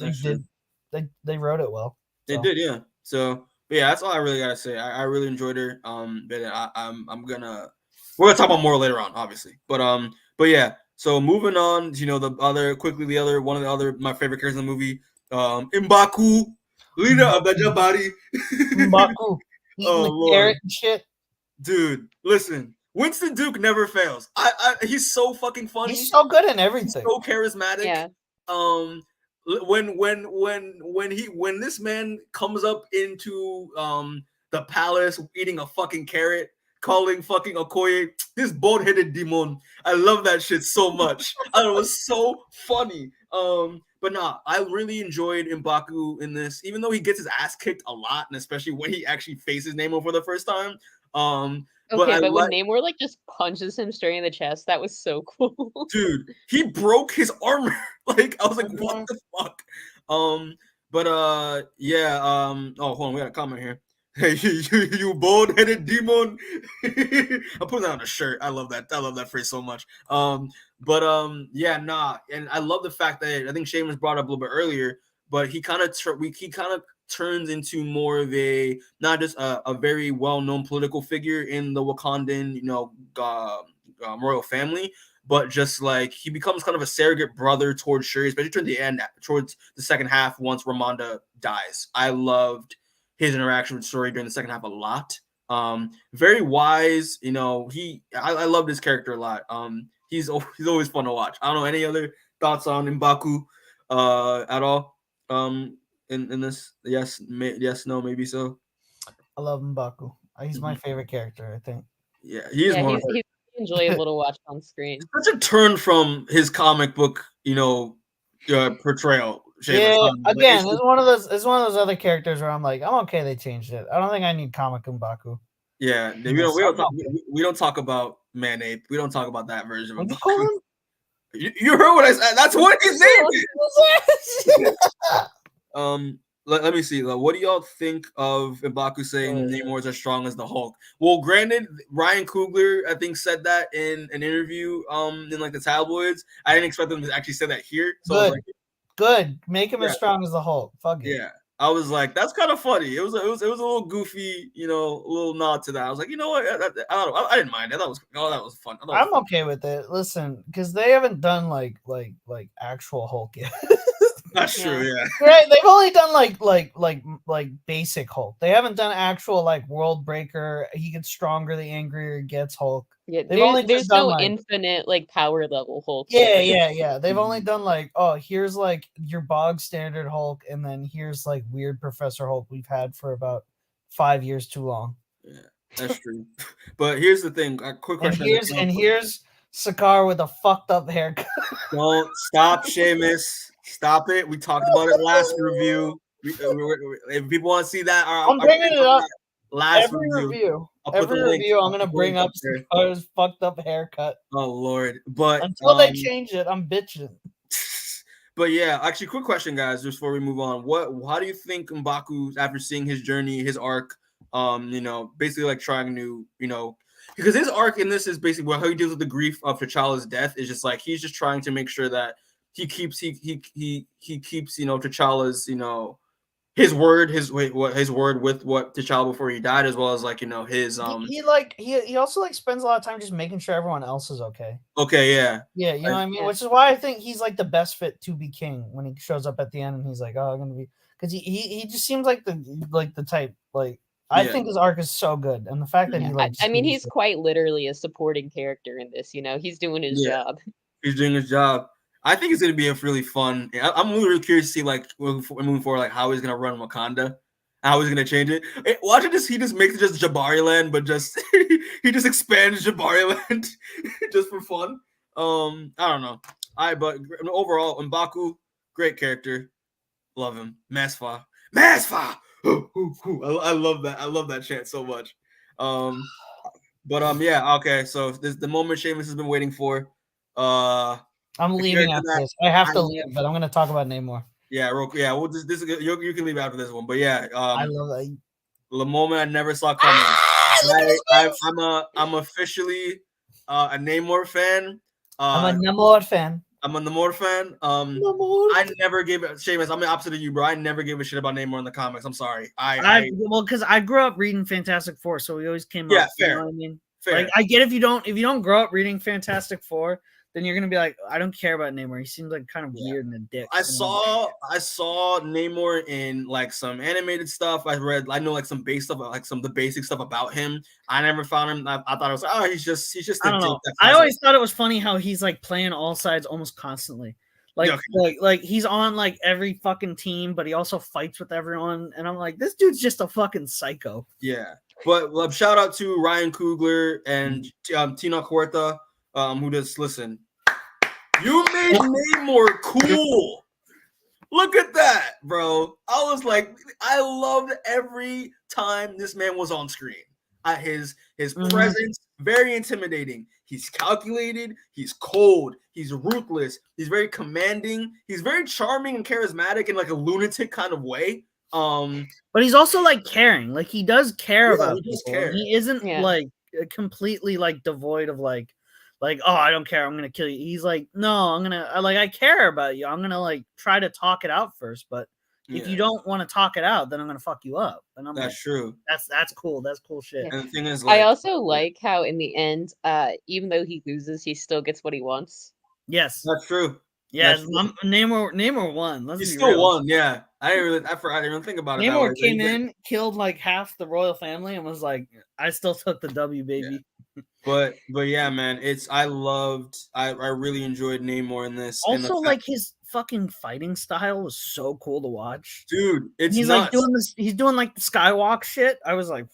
they wrote it well. They did, yeah. So, but yeah, that's all I really gotta say. I really enjoyed her. But we're gonna talk about more later on, obviously. But yeah. So moving on, you know, one of the other my favorite characters in the movie, Mbaku, leader of the Jabari. Mbaku eating the Lord. carrot and shit. Dude, listen, Winston Duke never fails. He's so fucking funny. He's so good in everything. He's so charismatic. Yeah. When this man comes up into the palace eating a fucking carrot, calling fucking Okoye this bald-headed demon. I love that shit so much. It was so funny. But nah, I really enjoyed Mbaku in this, even though he gets his ass kicked a lot, and especially when he actually faces Namor for the first time. But when Namor like just punches him straight in the chest, that was so cool. Dude, he broke his armor. Like, I was like, what the fuck? Yeah. Oh, hold on, we got a comment here. Hey, you bald-headed demon. I'm putting that on a shirt. I love that. I love that phrase so much. Yeah, nah. And I love the fact that I think Seamus brought up a little bit earlier, but he kind of turns into more of a not just a very well-known political figure in the Wakandan, you know, royal family, but just like he becomes kind of a surrogate brother towards Shuri, especially towards the second half once Ramonda dies. I loved his interaction with Shuri during the second half a lot. Very wise, you know. I loved his character a lot. He's always fun to watch. I don't know, any other thoughts on Mbaku at all? In this, yes, no, maybe so. I love Mbaku. He's my favorite character, I think. Yeah, he's enjoyable to watch on screen. Such a turn from his comic book, you know, portrayal. Yeah, again, it's one of those other characters where I'm like, I'm okay. They changed it. I don't think I need comic Mbaku. Yeah, we don't talk about Man-Ape. We don't talk about that version of Mbaku. You heard what I said. That's what his name is. Let me see. What do y'all think of Mbaku saying Namor is as strong as the Hulk? Well, granted, Ryan Coogler, I think, said that in an interview in like the tabloids. I didn't expect them to actually say that here. So Good. Make him as strong as the Hulk. Fuck it. Yeah. I was like, that's kind of funny. It was a little goofy, you know, a little nod to that. I was like, you know what? I didn't mind it. That was fun. I'm okay with it. Listen, because they haven't done like actual Hulk yet. That's true. Yeah. Right. They've only done like basic Hulk. They haven't done actual like world breaker. He gets stronger the angrier he gets Hulk. Yeah, There's no infinite like power level Hulk. Yeah. They've only done like, oh, here's like your bog standard Hulk, and then here's like weird Professor Hulk we've had for about 5 years too long. Yeah, that's true. But here's the thing. A quick question. And here's Sakaar with a fucked up haircut. Don't stop, Seamus. Stop it. We talked about it last review. If people want to see that, I'm bringing it up. Last review. Every review, I'm gonna bring up Sakaar's fucked up haircut. Oh Lord! But until they change it, I'm bitching. But yeah, actually, quick question, guys, just before we move on. How do you think Mbaku, after seeing his journey, his arc, basically like trying to, because his arc in this is basically how he deals with the grief of T'Challa's death is just like he's just trying to make sure that he keeps T'Challa's his word with what T'Challa before he died, as well as like his he also like spends a lot of time just making sure everyone else is okay. Okay, yeah. Yeah, you know what I mean? Which is why I think he's like the best fit to be king when he shows up at the end and he's like, oh, I'm gonna be, because he just seems like the type, like I think his arc is so good, and the fact that he like he's quite literally a supporting character in this, he's doing his job. He's doing his job. I think it's going to be a really fun. I'm really curious to see like moving forward, like how he's going to run Wakanda, how he's going to change it. Watching this, he just makes it just Jabari Land, but just he just expands Jabari Land just for fun. I don't know. But overall, Mbaku, great character, love him. Masfa. I love that. I love that chant so much. Yeah. Okay. So this is the moment Seamus has been waiting for. I'm leaving after this. I have to leave, but I'm going to talk about Namor. Yeah, we'll you can leave after this one, but yeah, I love that. The moment I never saw coming. I'm officially a Namor fan. I'm a Namor fan. I never gave it. Seamus, I'm the opposite of you, bro. I never gave a shit about Namor in the comics. I'm sorry. Because I grew up reading Fantastic Four, so we always came up. Fair. You know what I mean? Fair. Like I get if you don't grow up reading Fantastic Four, then you're gonna be like, I don't care about Namor. He seems like kind of weird and a dick. I saw Namor in like some animated stuff. I know like some base stuff, like some of the basic stuff about him. I never found him. I thought it was like, oh, he's just. I don't know. I always thought it was funny how he's like playing all sides almost constantly. Like he's on like every fucking team, but he also fights with everyone. And I'm like, this dude's just a fucking psycho. Yeah, but shout out to Ryan Coogler and Tenoch Huerta, who just listen. You made Namor cool. Look at that, bro. I was like, I loved every time this man was on screen. His presence, very intimidating. He's calculated. He's cold. He's ruthless. He's very commanding. He's very charming and charismatic in like a lunatic kind of way. But he's also like caring. Like he does care about people. Care. He isn't like completely like devoid of like, oh, I don't care, I'm gonna kill you. He's like, no, I care about you. I'm gonna like try to talk it out first, but if you don't want to talk it out, then I'm gonna fuck you up. And that's true. That's cool. That's cool shit. And the thing is, like, I also like how in the end, even though he loses, he still gets what he wants. Yes, that's true. Yeah, Namor won. He still won. Yeah, I didn't even think about it. Namor came in, killed like half the royal family, and was like, I still took the W, baby. Yeah. But yeah, man, I really enjoyed Namor in this. Also, like his fucking fighting style was so cool to watch, dude. He's nuts. Like doing this. He's doing like the skywalk shit. I was like,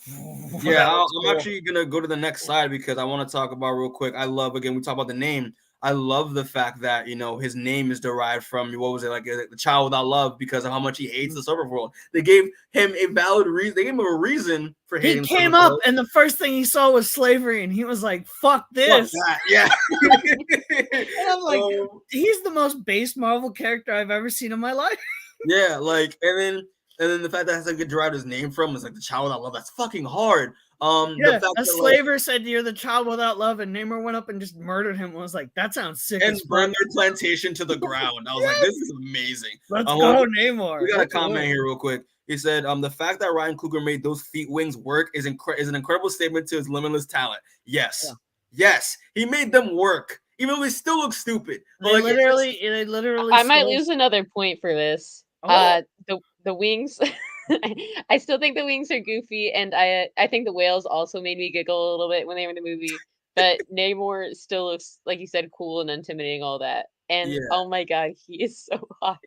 yeah. I'm actually gonna go to the next slide because I want to talk about real quick. I love, again, we talk about the name. I love the fact that his name is derived from the child without love because of how much he hates the server world. They gave him a valid reason. They gave him a reason for hating. He came up and the first thing he saw was slavery, and he was like, "Fuck this!" Fuck that. Yeah. And I'm like, he's the most base Marvel character I've ever seen in my life. Yeah, like, and then the fact that has to get derived his name from is like the child without love. That's fucking hard. The fact a slaver said you're the child without love, and Namor went up and just murdered him. I was like, that sounds sick. And burned their plantation to the ground. I was like, this is amazing. Let's go, Namor. We got a comment here real quick. He said, the fact that Ryan Coogler made those feet wings work is an incredible statement to his limitless talent. Yes. Yeah. Yes. He made them work. even though they still look stupid. They literally. I might lose another point for this. Oh. The wings. I still think the wings are goofy, and I think the whales also made me giggle a little bit when they were in the movie. But Namor still looks, like you said, cool and intimidating, all that. And oh my god, he is so hot.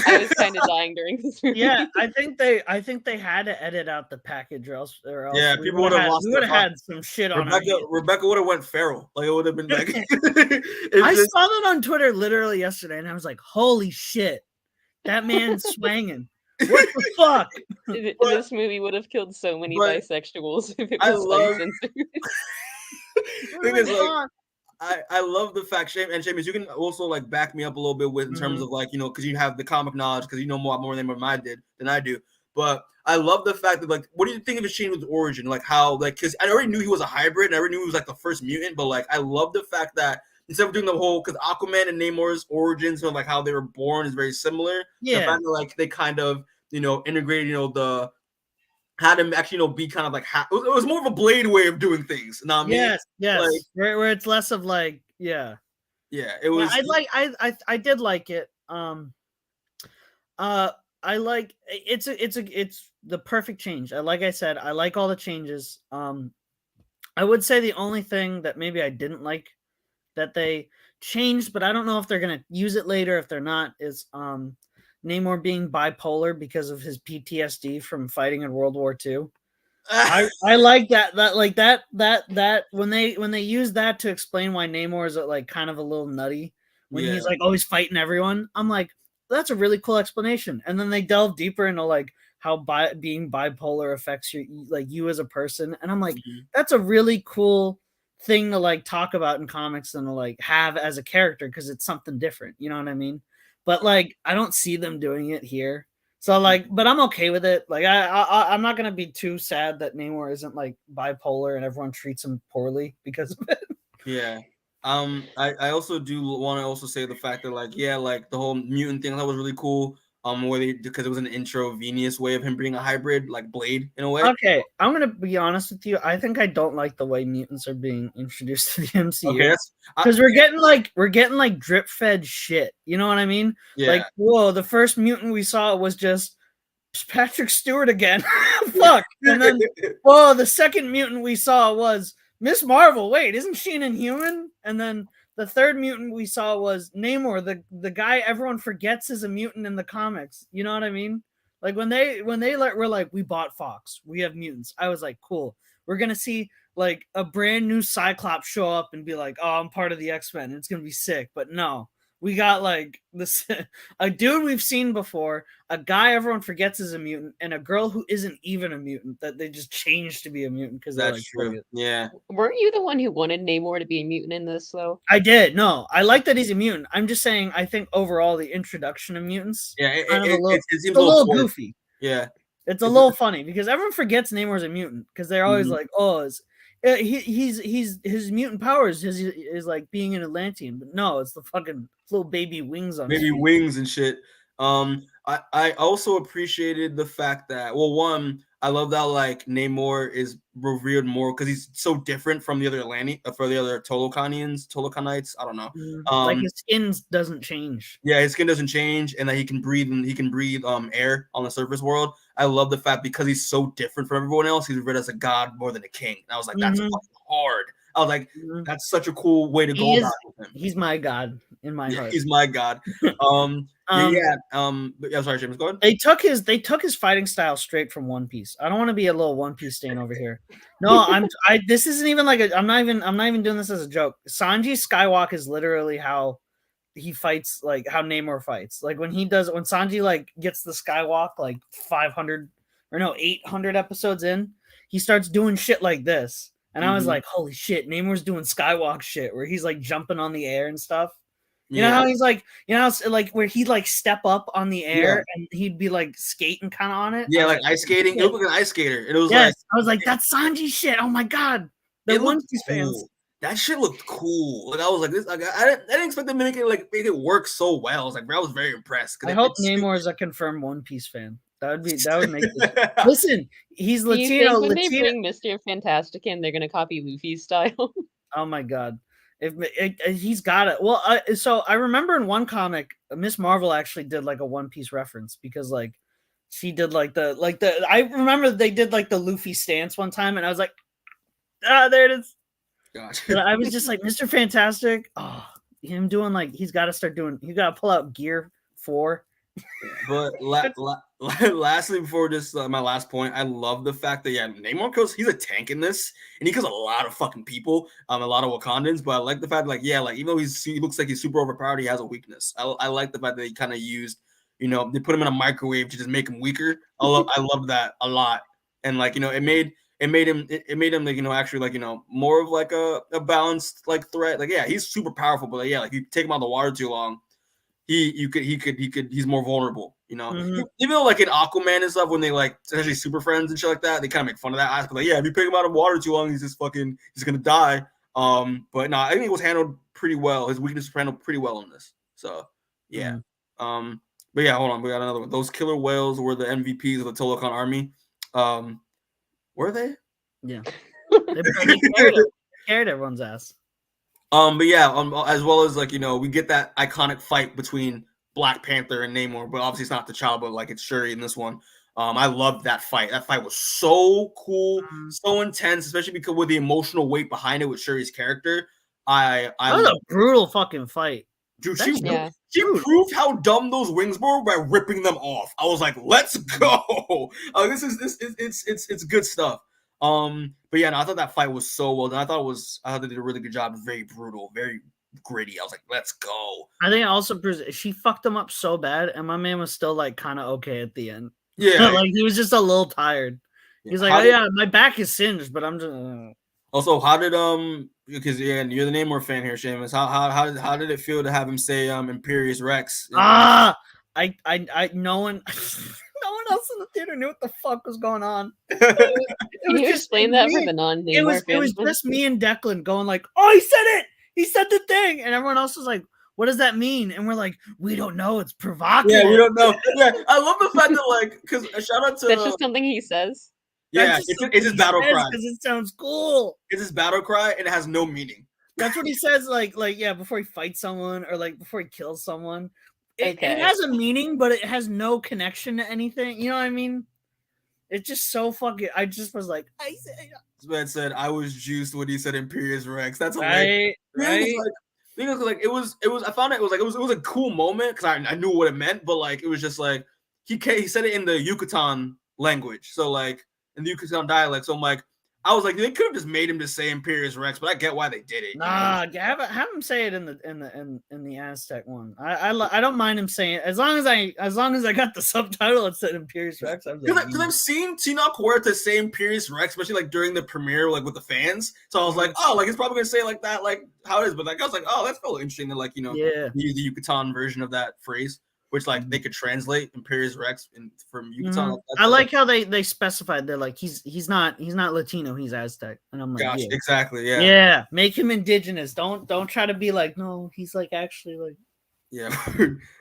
I was kind of dying during this movie. Yeah, I think they had to edit out the package, or else yeah, people would have lost. We would have had some shit on Rebecca would have went feral. Like it would have been like. I saw that on Twitter literally yesterday, and I was like, "Holy shit, that man's swanging! What the fuck?" This movie would have killed so many bisexuals if it was uncensored. Thing is, like, I love the fact, and Seamus, you can also like back me up a little bit with in terms of like, you know, because you have the comic knowledge, because you know more than I do. But I love the fact that, like, what do you think of his change with origin? Like how, like, because I already knew he was a hybrid, and I already knew he was like the first mutant, but like I love the fact that instead of doing the whole, because Aquaman and Namor's origins, or like how they were born, is very similar. Yeah. The fact that like they kind of, you know, integrated, you know, the had him actually, you know, be kind of like it was more of a Blade way of doing things. You know what I mean? Yes. Like, where it's less of like, yeah, it was. Yeah, I did like it. I like it's the perfect change. Like I said, I like all the changes. I would say the only thing that maybe I didn't like that they changed, but I don't know if they're gonna use it later. If they're not, is Namor being bipolar because of his PTSD from fighting in World War II. I like that when they use that to explain why Namor is like kind of a little nutty when he's like always fighting everyone. I'm like, that's a really cool explanation. And then they delve deeper into like how being bipolar affects you as a person. And I'm like, that's a really cool thing to like talk about in comics and to like have as a character, because it's something different. You know what I mean? But like, I don't see them doing it here. So like, but I'm okay with it. Like I'm not gonna be too sad that Namor isn't like bipolar and everyone treats him poorly because of it. Yeah. I also do want to also say the fact that like, yeah, like the whole mutant thing, that was really cool. Because it was an intravenous way of him being a hybrid, like Blade in a way. Okay, I'm gonna be honest with you. I think I don't like the way mutants are being introduced to the MCU. Because we're getting like drip fed shit. You know what I mean? Yeah. Like, whoa, the first mutant we saw was just Patrick Stewart again. Fuck. And then, whoa, the second mutant we saw was Miss Marvel. Wait, isn't she an Inhuman? And then the third mutant we saw was Namor, the guy everyone forgets is a mutant in the comics. You know what I mean? Like when they were like, we bought Fox, we have mutants. I was like, cool. We're gonna see like a brand new Cyclops show up and be like, oh, I'm part of the X-Men. It's gonna be sick. But no, we got like this a dude we've seen before, a guy everyone forgets is a mutant, and a girl who isn't even a mutant that they just changed to be a mutant because that's like, true. Yeah. Weren't you the one who wanted Namor to be a mutant in this though? I did. No, I like that he's a mutant. I'm just saying I think overall the introduction of mutants, it seems a little goofy. Yeah. It's a little funny because everyone forgets Namor's a mutant because they're always like, oh, he's his mutant powers is like being an Atlantean, but no, it's the fucking little baby wings on baby wings and shit. I also appreciated the fact that, well, one, I love that like Namor is revered more because he's so different from the other Talokanites. I don't know. Like his skin doesn't change. Yeah, his skin doesn't change, and that he can breathe air on the surface world. I love the fact because he's so different from everyone else, he's revered as a god more than a king. And I was like, that's fucking hard. I was like, that's such a cool way to go about it with him. He's my god in my heart. He's my god. Yeah, sorry, James, go ahead. They took his fighting style straight from One Piece. I don't want to be a little One Piece stain over here. No, this isn't even like I'm not even doing this as a joke. Sanji Skywalk is literally how he fights, like how Namor fights. Like when Sanji like gets the Skywalk like 800 episodes in, he starts doing shit like this. And I was like, holy shit, Namor's doing Skywalk shit where he's like jumping on the air and stuff. You know how he's like, like where he'd like step up on the air and he'd be like skating kind of on it. Yeah, like ice skating. It looked like an ice skater. It was I was like, that's Sanji shit. Oh my god. The One Piece fans. That shit looked cool. Like I was like, this. Like, I didn't expect them to make it work so well. I was like, I was very impressed. I hope Namor is a confirmed One Piece fan. That would make this. Listen, he's Latino. When they bring Mr. Fantastic in, they're gonna copy Luffy's style? Oh my god. He's got it. Well, so I remember in one comic, Miss Marvel actually did like a One Piece reference because like she did like the I remember they did like the Luffy stance one time, and I was like, there it is. Gotcha. I was just like, Mr. Fantastic. Oh, him doing like he's got to start doing. You got to pull out Gear 4. But lastly, before just my last point, I love the fact that Namor kills. He's a tank in this, and he kills a lot of fucking people, a lot of Wakandans. But I like the fact, even though he looks like he's super overpowered, he has a weakness. I like the fact that he kind of used, they put him in a microwave to just make him weaker. I love that a lot, and it made him actually more of like a balanced like threat. He's super powerful, but if you take him out of the water too long, he's more vulnerable, Mhm. Even though in Aquaman and stuff, when they especially super friends and shit like that, they kind of make fun of that aspect. If you pick him out of water too long, he's gonna die. But no, I think it was handled pretty well. His weakness was handled pretty well in this. So yeah. Mhm. But yeah, hold on, we got another one. Those killer whales were the MVPs of the Talokan army. Were they? Yeah. They carried everyone's ass. But yeah, as well as we get that iconic fight between Black Panther and Namor, but obviously it's not the child, but it's Shuri in this one. I loved that fight. That fight was so cool, so intense, especially because with the emotional weight behind it with Shuri's character. That was a brutal fucking fight. Dude, she proved how dumb those wings were by ripping them off. I was like, let's go. It's good stuff. But yeah, no, I thought that fight was so well done. I thought they did a really good job. Very brutal, very gritty. I was like, let's go. I think also she fucked him up so bad, and my man was still kind of okay at the end. Yeah, he was just a little tired. He's like, my back is singed, but I'm just. Also, how did because you're the Namor fan here, Seamus. How did it feel to have him say Imperious Rex? No one no one else in the theater knew what the fuck was going on. Can you explain that for the non-Namor It was just me and Declan going like, oh, he said it! He said the thing! And everyone else was like, what does that mean? And we're like, we don't know. It's provocative. Yeah, we don't know. Yeah, I love the fact that because a shout out to that's just something he says. Yeah, it's his battle cry because it sounds cool. It's his battle cry and it has no meaning. That's what he says, before he fights someone or before he kills someone. It has a meaning, but it has no connection to anything. You know what I mean? It's just so fucking. I just was like, This man said I was juiced when he said Imperious Rex. That's hilarious. Right. It was. I found it was a cool moment because I knew what it meant, but it was just he said it in the Yucatan language, so in the Yucatan dialect. So I'm like, I was like, they could have just made him just say Imperious Rex, but I get why they did it. Nah, have him say it in the Aztec one. I don't mind him saying it as long as I got the subtitle that said Imperious Rex. Because I've seen Tenoch Huerta say Imperious Rex, especially during the premiere, with the fans. So I was like, oh, he's probably gonna say it like that, how it is. But I was like, oh, that's really interesting to use the Yucatan version of that phrase. Which they could translate Imperious Rex from Yucatan. Mm-hmm. I like how they specified they're like he's not Latino, he's Aztec, and I'm like, gosh, yeah. Exactly, yeah, yeah, make him indigenous. Don't try to be no, he's actually yeah.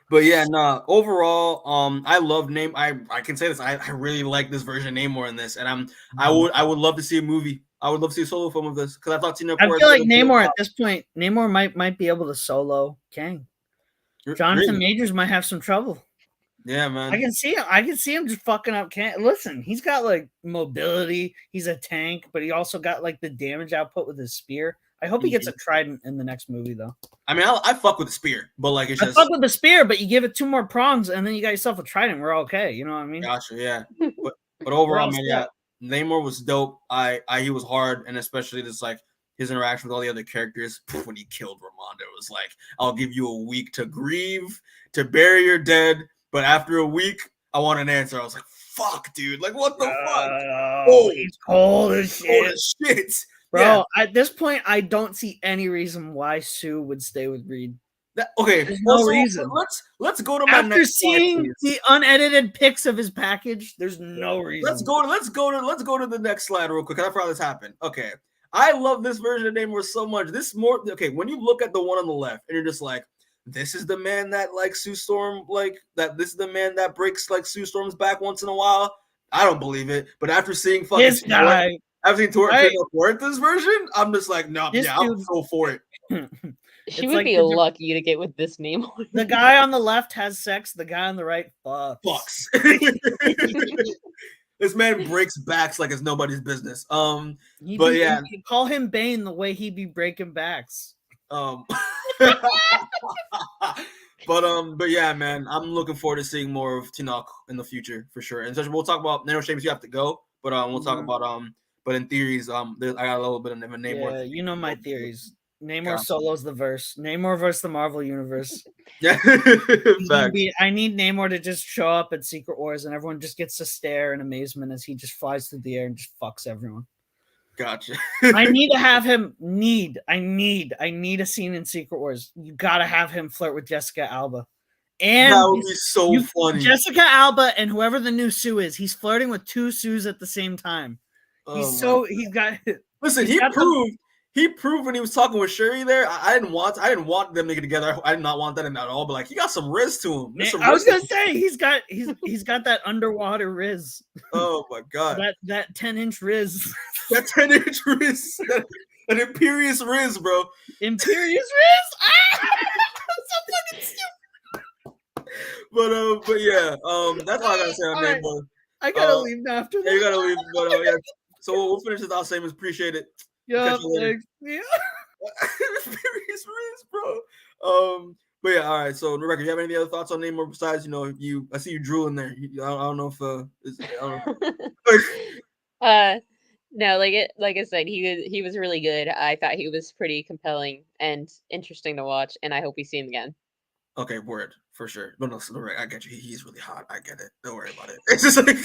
But yeah, no. Overall, I love I can say this. I really like this version of Namor in this, and I would love to see a movie. I would love to see a solo film of this because I thought I feel like Namor at this point, Namor might be able to solo Kang. Jonathan Majors might have some trouble. Yeah, man. I can see him just fucking up. Listen, he's got mobility. He's a tank, but he also got the damage output with his spear. I hope he gets a trident in the next movie, though. I mean, I fuck with the spear, but it's just... I fuck with the spear, but you give it 2 more prongs, and then you got yourself a trident. We're okay. You know what I mean? Gotcha. Yeah. But overall, man, yeah, Namor was dope. He was hard, and especially this his interaction with all the other characters when he killed Ramonda. It was I'll give you a week to grieve, to bury your dead, but after a week, I want an answer. I was like, fuck, dude. What the fuck? Oh, he's cold as shit. Cold as shit. Bro, yeah. At this point, I don't see any reason why Sue would stay with Reed. There's no reason. Let's go to my after next seeing the unedited pics of his package. There's no reason. Let's go to the next slide real quick. I forgot this happened. Okay. I love this version of Namor so much. When you look at the one on the left and you're just this is the man that Sue Storm, this is the man that breaks Sue Storm's back once in a while. I don't believe it. But after seeing this guy, I've seen Huerta's version, I'm just no, I'm so for it. She would be lucky to get with this name. The guy on the left has sex. The guy on the right fucks. This man breaks backs like it's nobody's business. But yeah, you call him Bane the way he'd be breaking backs. But yeah, man, I'm looking forward to seeing more of Tenoch in the future for sure. And so we'll talk about Seamus. You have to go, but we'll talk about But in theories, I got a little bit of Namor. Yeah, you know my theories. Namor solos the verse. Namor versus the Marvel Universe. Yeah, I need Namor to just show up at Secret Wars and everyone just gets to stare in amazement as he just flies through the air and just fucks everyone. Gotcha. I need to have him. I need a scene in Secret Wars. You gotta have him flirt with Jessica Alba. And that would be so funny. Jessica Alba and whoever the new Sue is, he's flirting with two Sues at the same time. Listen, he proved when he was talking with Shuri there. I didn't want them to get together. I did not want that at all. But like, he got some riz to him. I was gonna say he's got that underwater riz. Oh my god, that 10-inch riz. That 10-inch riz. An imperious riz, bro. Imperious riz. So fucking stupid. But yeah, that's all I gotta say on that. Right. I gotta leave after that. Yeah, you gotta leave. But yeah. So we'll finish this out. Seamus, appreciate it. Yeah, thanks. Yeah. Imperious riz, bro. But yeah, all right. So Rebecca, you have any other thoughts on Namor besides I see you drooling there. I don't know if No, like I said, he was really good. I thought he was pretty compelling and interesting to watch, and I hope we see him again. Okay, word for sure. But no, I get you. He's really hot. I get it. Don't worry about it. It's just like,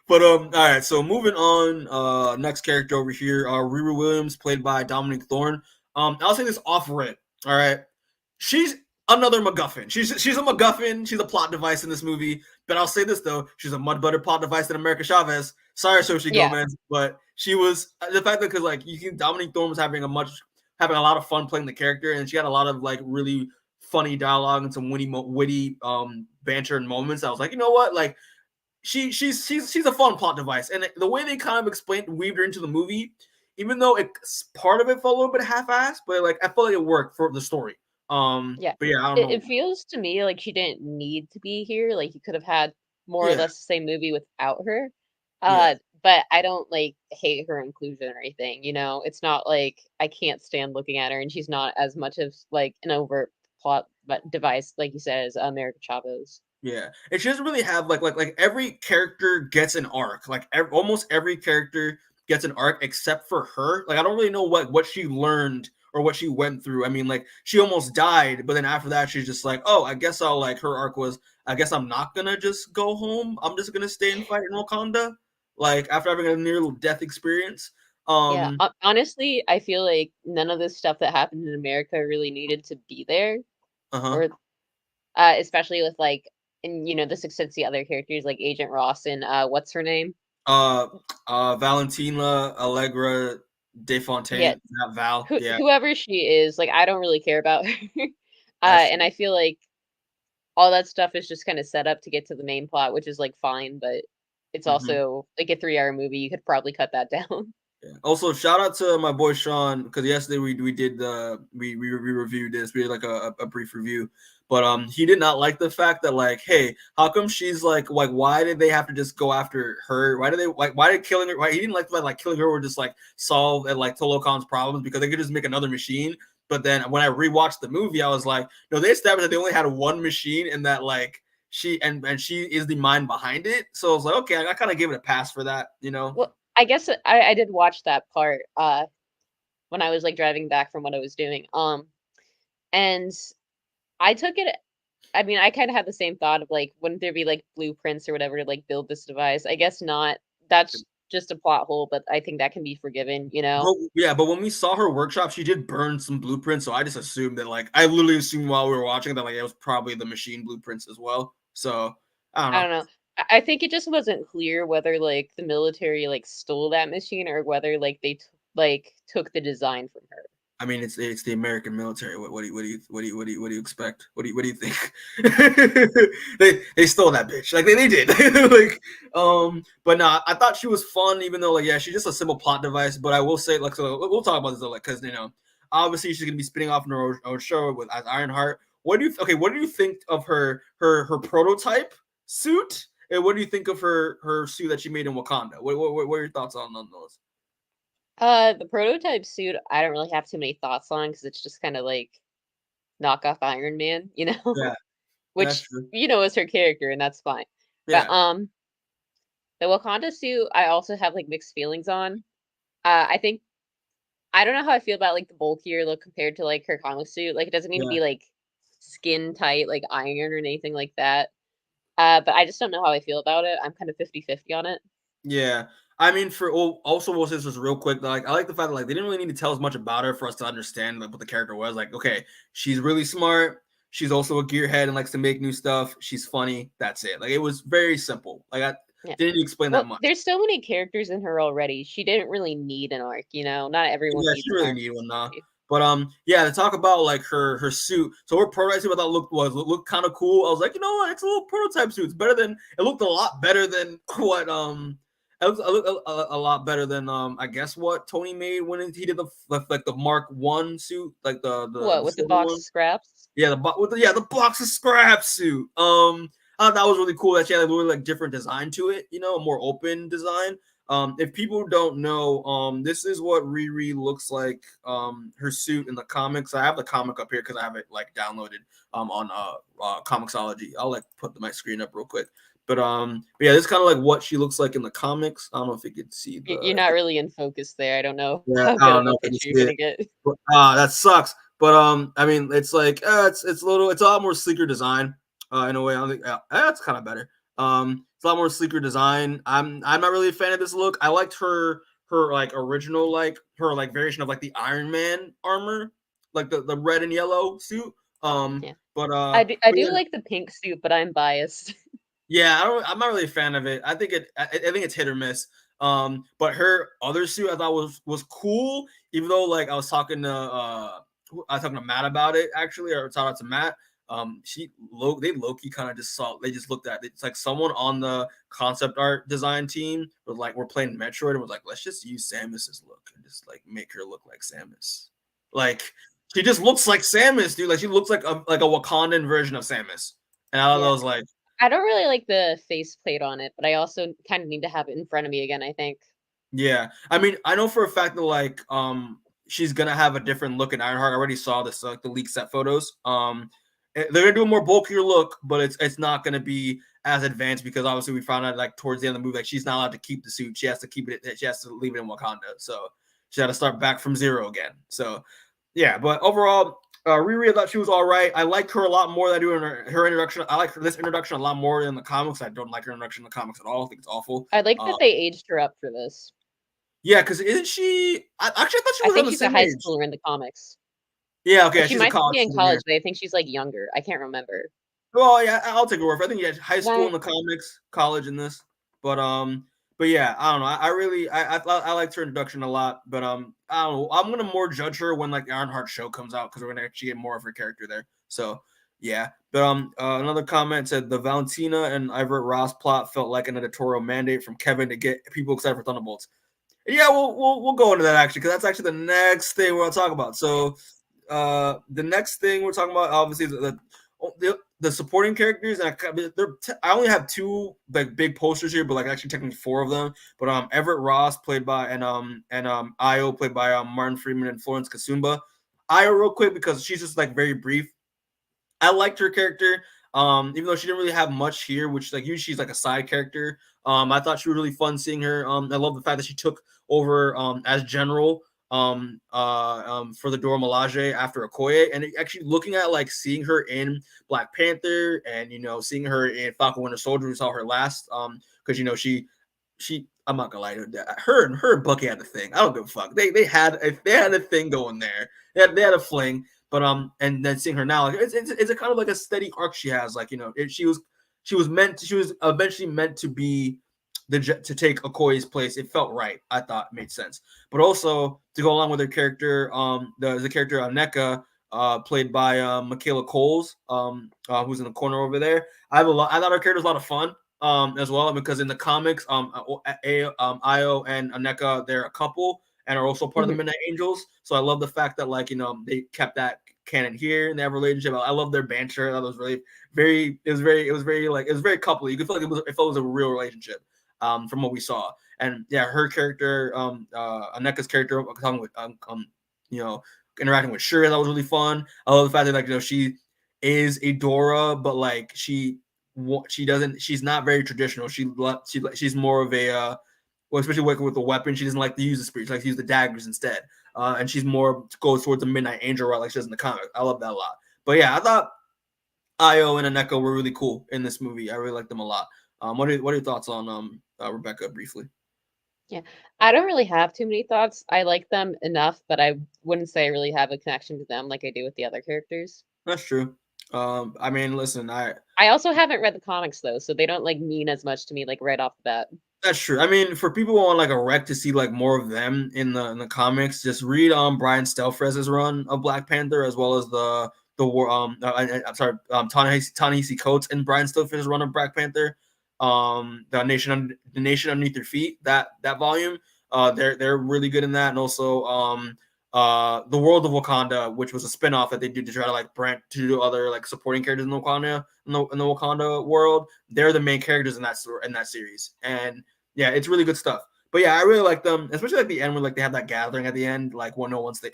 but all right. So moving on. Next character over here, Riri Williams, played by Dominique Thorne. I'll say this off rip. All right, she's another MacGuffin. She's a MacGuffin. She's a plot device in this movie. But I'll say this though, she's a much better plot device than America Chavez. Sorry, Xochitl Gomez, but she was the fact that because like you can Dominique Thorne was having a lot of fun playing the character, and she had a lot of like really funny dialogue and some witty banter and moments. I was like, you know what, like she's a fun plot device, and the way they kind of weaved her into the movie, even though part of it felt a little bit half-assed, but like I felt like it worked for the story. But yeah, I don't know. It feels to me like she didn't need to be here. Like you could have had more or less the same movie without her. But I don't like hate her inclusion or anything. You know, it's not like I can't stand looking at her, and she's not as much of like an overt plot device, like you said, as America Chavez. Yeah, and she doesn't really have like every character gets an arc. Like almost every character gets an arc except for her. Like I don't really know what she learned or what she went through. I mean, like she almost died, but then after that, she's just like, oh, I guess I'll like her arc was, I guess I'm not gonna just go home. I'm just gonna stay and fight in Wakanda. Like after having a near death experience. Honestly, I feel like none of this stuff that happened in America really needed to be there. Or especially with like, and the successful other characters like Agent Ross and what's her name? Valentina Allegra DeFontaine, not Val. Whoever she is, like I don't really care about her. And I feel like all that stuff is just kind of set up to get to the main plot, which is like fine, but it's also like a 3-hour movie. You could probably cut that down. Yeah. Also, shout out to my boy Sean, because yesterday we did we reviewed this. We did like a brief review, but he did not like the fact that like, hey, how come she's like why did they have to just go after her? Why did killing her? Why he didn't like the fact like killing her would just like solve like Talokan's problems, because they could just make another machine. But then when I rewatched the movie, I was like, no, they established that they only had one machine, and that like she is the mind behind it. So I was like, okay, I kind of gave it a pass for that, Well, I guess I did watch that part when I was like driving back from what I was doing. And I took it. I mean, I kind of had the same thought of like, wouldn't there be like blueprints or whatever to like build this device? I guess not. That's just a plot hole, but I think that can be forgiven, Well, yeah, but when we saw her workshop, she did burn some blueprints, so I just assumed that I literally assumed while we were watching that it was probably the machine blueprints as well. So I don't know. I think it just wasn't clear whether like the military like stole that machine or whether like they took the design from her. I mean, it's the American military. What do you expect? What do you think? they stole that bitch. Like they did. But nah, I thought she was fun, even though she's just a simple plot device. But I will say so we'll talk about this because Obviously, she's gonna be spinning off in her own show with as Ironheart. What do you think of her prototype suit? And what do you think of her suit that she made in Wakanda? What are your thoughts on those? The prototype suit, I don't really have too many thoughts on because it's just kind of like knockoff Iron Man, Yeah, that's which true. is her character, and that's fine. Yeah. But the Wakanda suit, I also have like mixed feelings on. I think I don't know how I feel about like the bulkier look compared to like her comic suit. Like it doesn't need to be like skin tight, like iron or anything like that. But I just don't know how I feel about it. I'm kind of 50-50 on it. Yeah. I mean, also we'll say this real quick. Like, I like the fact that like they didn't really need to tell as much about her for us to understand like what the character was. Like, okay, she's really smart. She's also a gearhead and likes to make new stuff. She's funny. That's it. Like, it was very simple. Like, I didn't explain that much. There's so many characters in her already. She didn't really need an arc. Not everyone. Yeah, needs she an really arc. need one now. But yeah, to talk about like her suit. So her prototype suit I thought looked kind of cool. I was like, you know what, it's a little prototype suit. It looked a lot better than what it looked a lot better than I guess what Tony made when he did the Mark 1 suit, like the with the box of scraps. Yeah, the box of scraps suit. I thought that was really cool that she had a really like different design to it, a more open design. If people don't know, this is what Riri looks like. Her suit in the comics. I have the comic up here because I have it like downloaded on Comixology. I'll like put my screen up real quick. But yeah, this is kind of like what she looks like in the comics. I don't know if you could see. You're not really in focus there. I don't know. Yeah, I don't know if you're gonna get. That sucks. But I mean, it's like it's a lot more sleeker design. In a way, I don't think that's kind of better. It's a lot more sleeker design. I'm not really a fan of this look. I liked her like original like her like variation of like the Iron Man armor, like the red and yellow suit. But I do like the pink suit, but I'm biased. Yeah, I'm not really a fan of it. I think it's hit or miss. But her other suit I thought was cool, even though like I was talking to Matt about it actually, or talking to Matt. They low-key kind of just looked at it. It's like someone on the concept art design team was like, we're playing Metroid and was like, let's just use Samus's look and just like make her look like Samus. Like she just looks like Samus, dude. Like she looks like a Wakandan version of Samus. And I was like, I don't really like the faceplate on it, but I also kind of need to have it in front of me again, I think. Yeah. I mean, I know for a fact that like she's gonna have a different look in Ironheart. I already saw this the leaked set photos. They're gonna do a more bulkier look, but it's not gonna be as advanced because obviously we found out like towards the end of the movie, like she's not allowed to keep the suit. She has to keep it. She has to leave it in Wakanda. So she had to start back from zero again. So yeah, but overall, Riri, I thought she was all right. I like her a lot more than I do in her introduction. I like this introduction a lot more in the comics. I don't like her introduction in the comics at all. I think it's awful. I like that they aged her up for this. Yeah, because isn't she? I thought she was. I think she's a high schooler in the comics. Yeah, okay. She might be in college, but I think she's like younger. I can't remember. Well, yeah, I'll take a word for it. I think yeah, high school in the comics, college in this. But yeah, I don't know. I liked her introduction a lot, but I don't know. I'm gonna more judge her when like the Ironheart show comes out because we're gonna actually get more of her character there. So yeah. But another comment said the Valentina and Everett Ross plot felt like an editorial mandate from Kevin to get people excited for Thunderbolts. Yeah, we'll go into that actually because that's actually the next thing we're gonna talk about. So the next thing we're talking about obviously the supporting characters. And I only have two like big posters here, but like actually technically four of them. But Everett Ross played by and Io played by Martin Freeman and Florence Kasumba. Io real quick because she's just like very brief. I liked her character. Even though she didn't really have much here, which like usually she's like a side character. I thought she was really fun seeing her. I love the fact that she took over as general for the Dora Milaje after Okoye, and actually looking at like seeing her in Black Panther and seeing her in Falcon Winter Soldier, we saw her last because she I'm not gonna lie to her and Bucky had a thing. I don't give a fuck. They had a thing going there. They had a fling. But and then seeing her now, like it's a kind of like a steady arc she has. Like she was eventually meant to be to take Okoye's place. It felt right. I thought it made sense. But also to go along with her character, the character Nakia, played by Michaela Coles, who's in the corner over there. I thought her character was a lot of fun. As well because in the comics, Io and Nakia they're a couple. and are also part of the Midnight Angels. So I love the fact that like they kept that canon here and they have a relationship. I love their banter. That was really it was very coupley. You could feel like it was a real relationship from what we saw. And yeah, her character, Aneka's character, talking with interacting with Shuri, that was really fun. I love the fact that like she is a Dora, but like she's not very traditional. She's more of a especially working with the weapon, she doesn't like to use the spears, she likes to use the daggers instead. And she's more goes towards the Midnight Angel route like she does in the comic. I love that a lot. But yeah, I thought Io and Aneka were really cool in this movie. I really liked them a lot. What are your thoughts on Rebecca briefly? Yeah, I don't really have too many thoughts. I like them enough, but I wouldn't say I really have a connection to them like I do with the other characters. That's true. I mean, listen, I also haven't read the comics though, so they don't like mean as much to me like right off the bat. That's true. I mean, for people who want like a rec to see like more of them in the comics, just read Brian Stelfreze's run of Black Panther as well as Ta-Nehisi Coates and Brian Stelfreze's run of Black Panther. The Nation Underneath Your Feet, that volume. They're really good in that, and also the World of Wakanda, which was a spinoff that they did to try to like branch to do other like supporting characters in the Wakanda world. They're the main characters in that series, and yeah, it's really good stuff. But yeah, I really like them, especially like the end when like they have that gathering at the end, like once they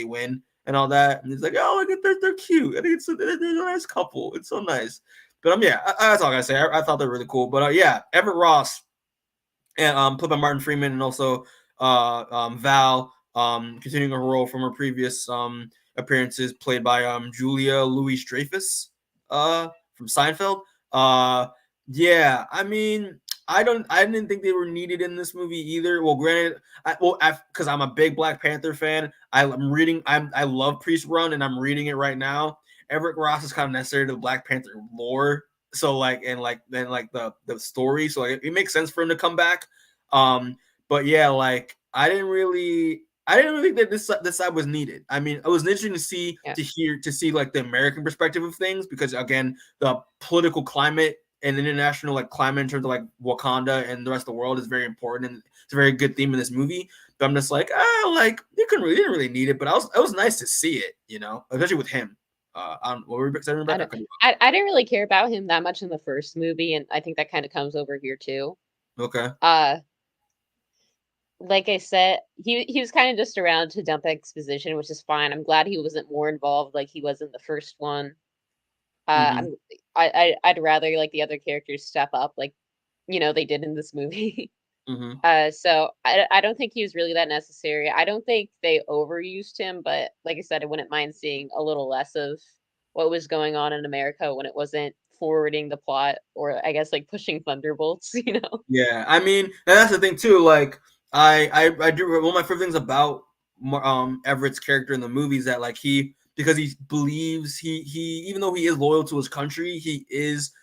win and all that, and it's like, oh, look, they're cute. I think they're a nice couple. It's so nice. But yeah, that's all I gotta say. I thought they're really cool. But yeah, Everett Ross, and played by Martin Freeman, and also Val, continuing her role from her previous appearances, played by Julia Louis-Dreyfus from Seinfeld. Yeah, I mean, I didn't think they were needed in this movie either. Well, granted, because I'm a big Black Panther fan, I love Priest Run, and I'm reading it right now. Everett Ross is kind of necessary to the Black Panther lore, so like the story, so like it makes sense for him to come back. But yeah, like I didn't really think that this side was needed. I mean, it was interesting to see like the American perspective of things, because again, the political climate and international like climate in terms of like Wakanda and the rest of the world is very important, and it's a very good theme in this movie. But I'm just like, like you didn't really need it, but it was nice to see it, especially with him. I didn't really care about him that much in the first movie, and I think that kind of comes over here too. Okay. Like I said, he was kind of just around to dump exposition, which is fine. I'm glad he wasn't more involved like he was in the first one. I'd rather like the other characters step up, like they did in this movie. So I don't think he was really that necessary. I don't think they overused him, but like I said, I wouldn't mind seeing a little less of what was going on in America when it wasn't forwarding the plot, or I guess like pushing Thunderbolts, Yeah, I mean, and that's the thing too. Like I do one of my favorite things about Everett's character in the movie is that like because he believes he even though he is loyal to his country, he's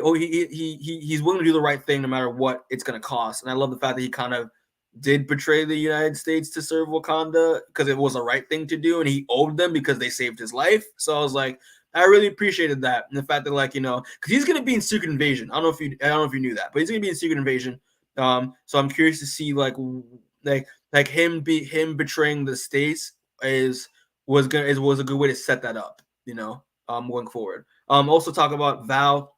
willing to do the right thing no matter what it's going to cost. And I love the fact that he kind of did betray the United States to serve Wakanda because it was the right thing to do, and he owed them because they saved his life. So I was like, I really appreciated that, and the fact that like because he's going to be in Secret Invasion. I don't know if you knew that, but he's going to be in Secret Invasion. So I'm curious to see like him betraying the states was a good way to set that up, going forward. Also talk about Val.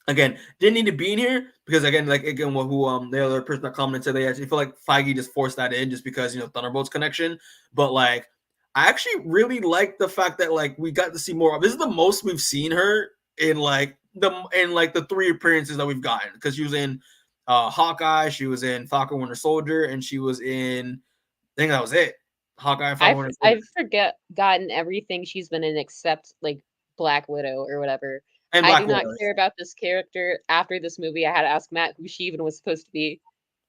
Again, didn't need to be in here because the other person that commented said they actually feel like Feige just forced that in just because Thunderbolts connection. But like, I actually really like the fact that like we got to see more. This is the most we've seen her in the 3 appearances that we've gotten, because she was in Hawkeye, she was in Falcon Winter Soldier, and she was in, I think that was it. Hawkeye. I've forgotten everything she's been in except like Black Widow or whatever. And I do not care about this character. After this movie, I had to ask Matt who she even was supposed to be.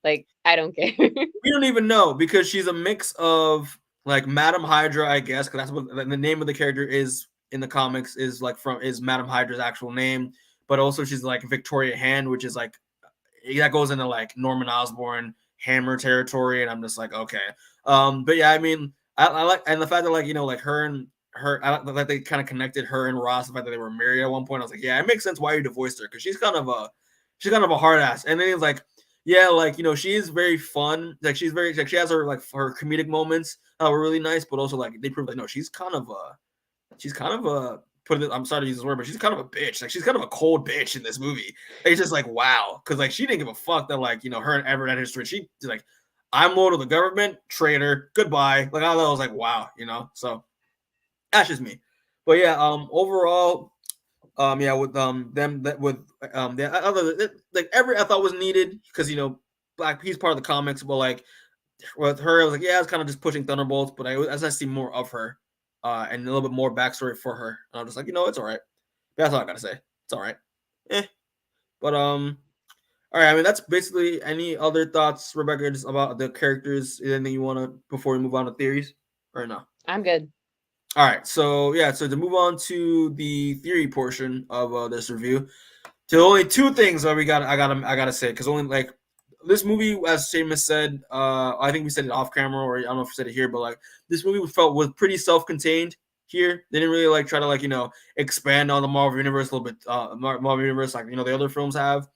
Like, I don't care. We don't even know, because she's a mix of like Madam Hydra, I guess, because that's what the name of the character is in the comics, is Madam Hydra's actual name. But also she's like Victoria Hand, which is like that goes into like Norman Osborn Hammer territory, and I'm just like, okay. But yeah, I mean, I like, and the fact that like like her and like they kind of connected her and Ross, the fact that they were married at one point. I was like, yeah, it makes sense why you divorced her, because she's kind of a hard ass. And then it's like, yeah, like she is very fun. Like she's very like she has her her comedic moments were really nice, but also like they prove like no, she's kind of a I'm sorry to use this word, but she's kind of a bitch. Like she's kind of a cold bitch in this movie. It's just like wow, because like she didn't give a fuck that like her and Everett had history. She like I'm loyal to the government, traitor, goodbye. Like I was like wow, So that's just me. But yeah, overall, yeah, with them that with the other like Everett I thought was needed because Black he's part of the comics, but like with her I was like yeah, it's kind of just pushing Thunderbolts, but as I see more of her, and a little bit more backstory for her, and I'm just like it's all right. That's all I gotta say. It's all right. But all right. I mean that's basically. Any other thoughts, Rebecca, just about the characters? Anything you want to before we move on to theories, or no? I'm good. All right, so yeah, so to move on to the theory portion of this review, to only two things that I gotta say because only like this movie, as Seamus said, I think we said it off camera or I don't know if we said it here, but like this movie was pretty self-contained here. They didn't really like try to like expand on the Marvel universe a little bit, Marvel universe like the other films have.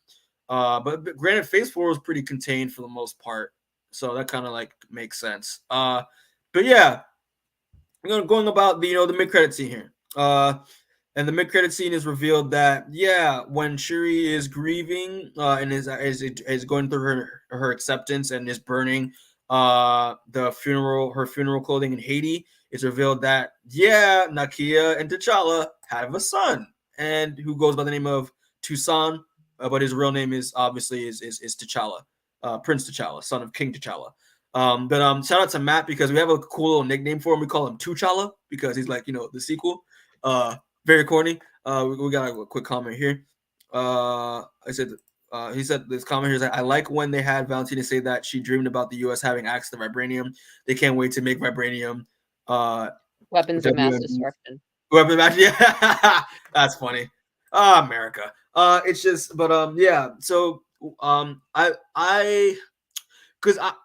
But granted, Phase 4 was pretty contained for the most part, so that kind of like makes sense. But yeah. Going about the mid credit scene here. And the mid credit scene is revealed that when Shuri is grieving and is going through her acceptance and is burning her funeral clothing in Haiti, it's revealed that Nakia and T'Challa have a son, and who goes by the name of Tusan, but his real name is obviously is T'Challa, Prince T'Challa, son of King T'Challa. But shout out to Matt because we have a cool little nickname for him. We call him T'Challa because he's like the sequel. Very corny. We got a quick comment here. He said this comment here is like, I like when they had Valentina say that she dreamed about the U.S. having access to vibranium. They can't wait to make vibranium. Weapons of mass destruction. Weapons of mass. Yeah, that's funny. America. It's just, but yeah. So because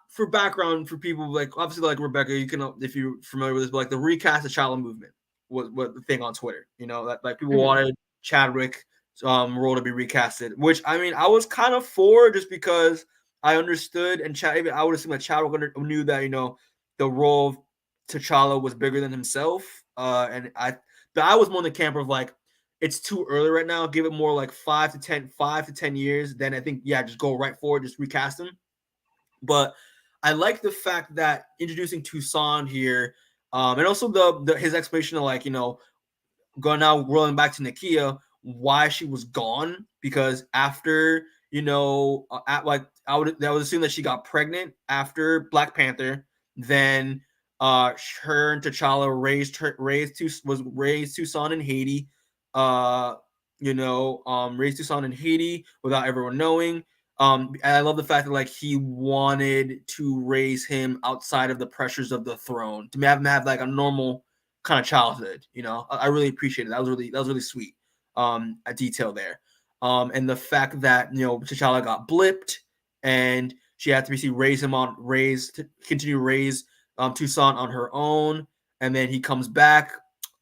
for background for people like obviously like Rebecca, you can if you're familiar with this, but like the recast of T'Challa movement was the thing on Twitter. That like people wanted Chadwick role to be recasted, which I mean I was kind of for just because I understood and I would assume that Chadwick knew that the role of T'Challa was bigger than himself, but I was more in the camp of like it's too early right now. Give it more like 5 to 10 years. Then I think just go right for it. Just recast him. But I like the fact that introducing Tusan here, and also his explanation of like going now rolling back to Nakia, why she was gone because after I would assume that she got pregnant after Black Panther, then her and T'Challa raised Tusan in Haiti, raised Tusan in Haiti without everyone knowing. And I love the fact that like he wanted to raise him outside of the pressures of the throne to have him have like a normal kind of childhood. I really appreciate it. That was really sweet. A detail there. And the fact that T'Challa got blipped and she had to basically continue to raise Tusan on her own, and then he comes back,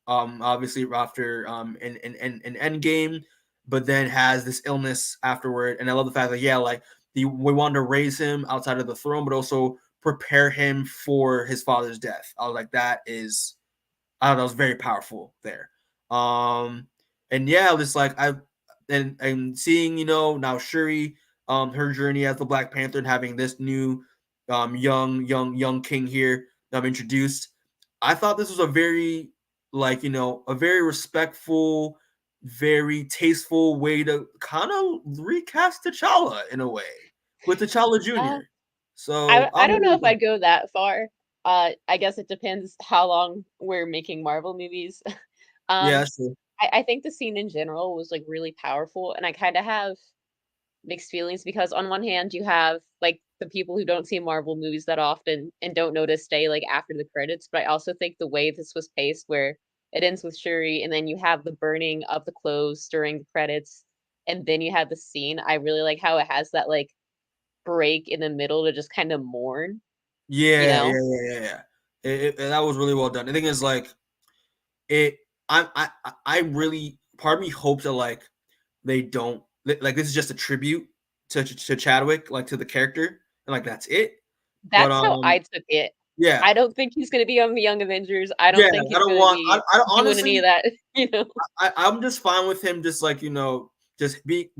obviously after in Endgame, but then has this illness afterward. And I love the fact that we wanted to raise him outside of the throne, but also prepare him for his father's death. I was like, that was very powerful there. And just like and seeing now Shuri, her journey as the Black Panther and having this new young king here introduced. I thought this was a very a very respectful, very tasteful way to kind of recast T'Challa in a way with T'Challa Jr. So I don't know if I'd go that far. I guess it depends how long we're making Marvel movies. Yeah, I think the scene in general was like really powerful, and I kind of have mixed feelings because on one hand you have like the people who don't see Marvel movies that often and don't know to stay like after the credits, but I also think the way this was paced where it ends with Shuri and then you have the burning of the clothes during the credits and then you have the scene. I really like how it has that like break in the middle to just kind of mourn. Yeah. That was really well done. The thing is like I really part of me hopes that like they don't like this is just a tribute to Chadwick, like to the character, and like that's it. That's how I took it. Yeah, I don't think he's going to be on the Young Avengers. I don't think he's going to be I doing honestly, any of that. I'm just fine with him. Just like just we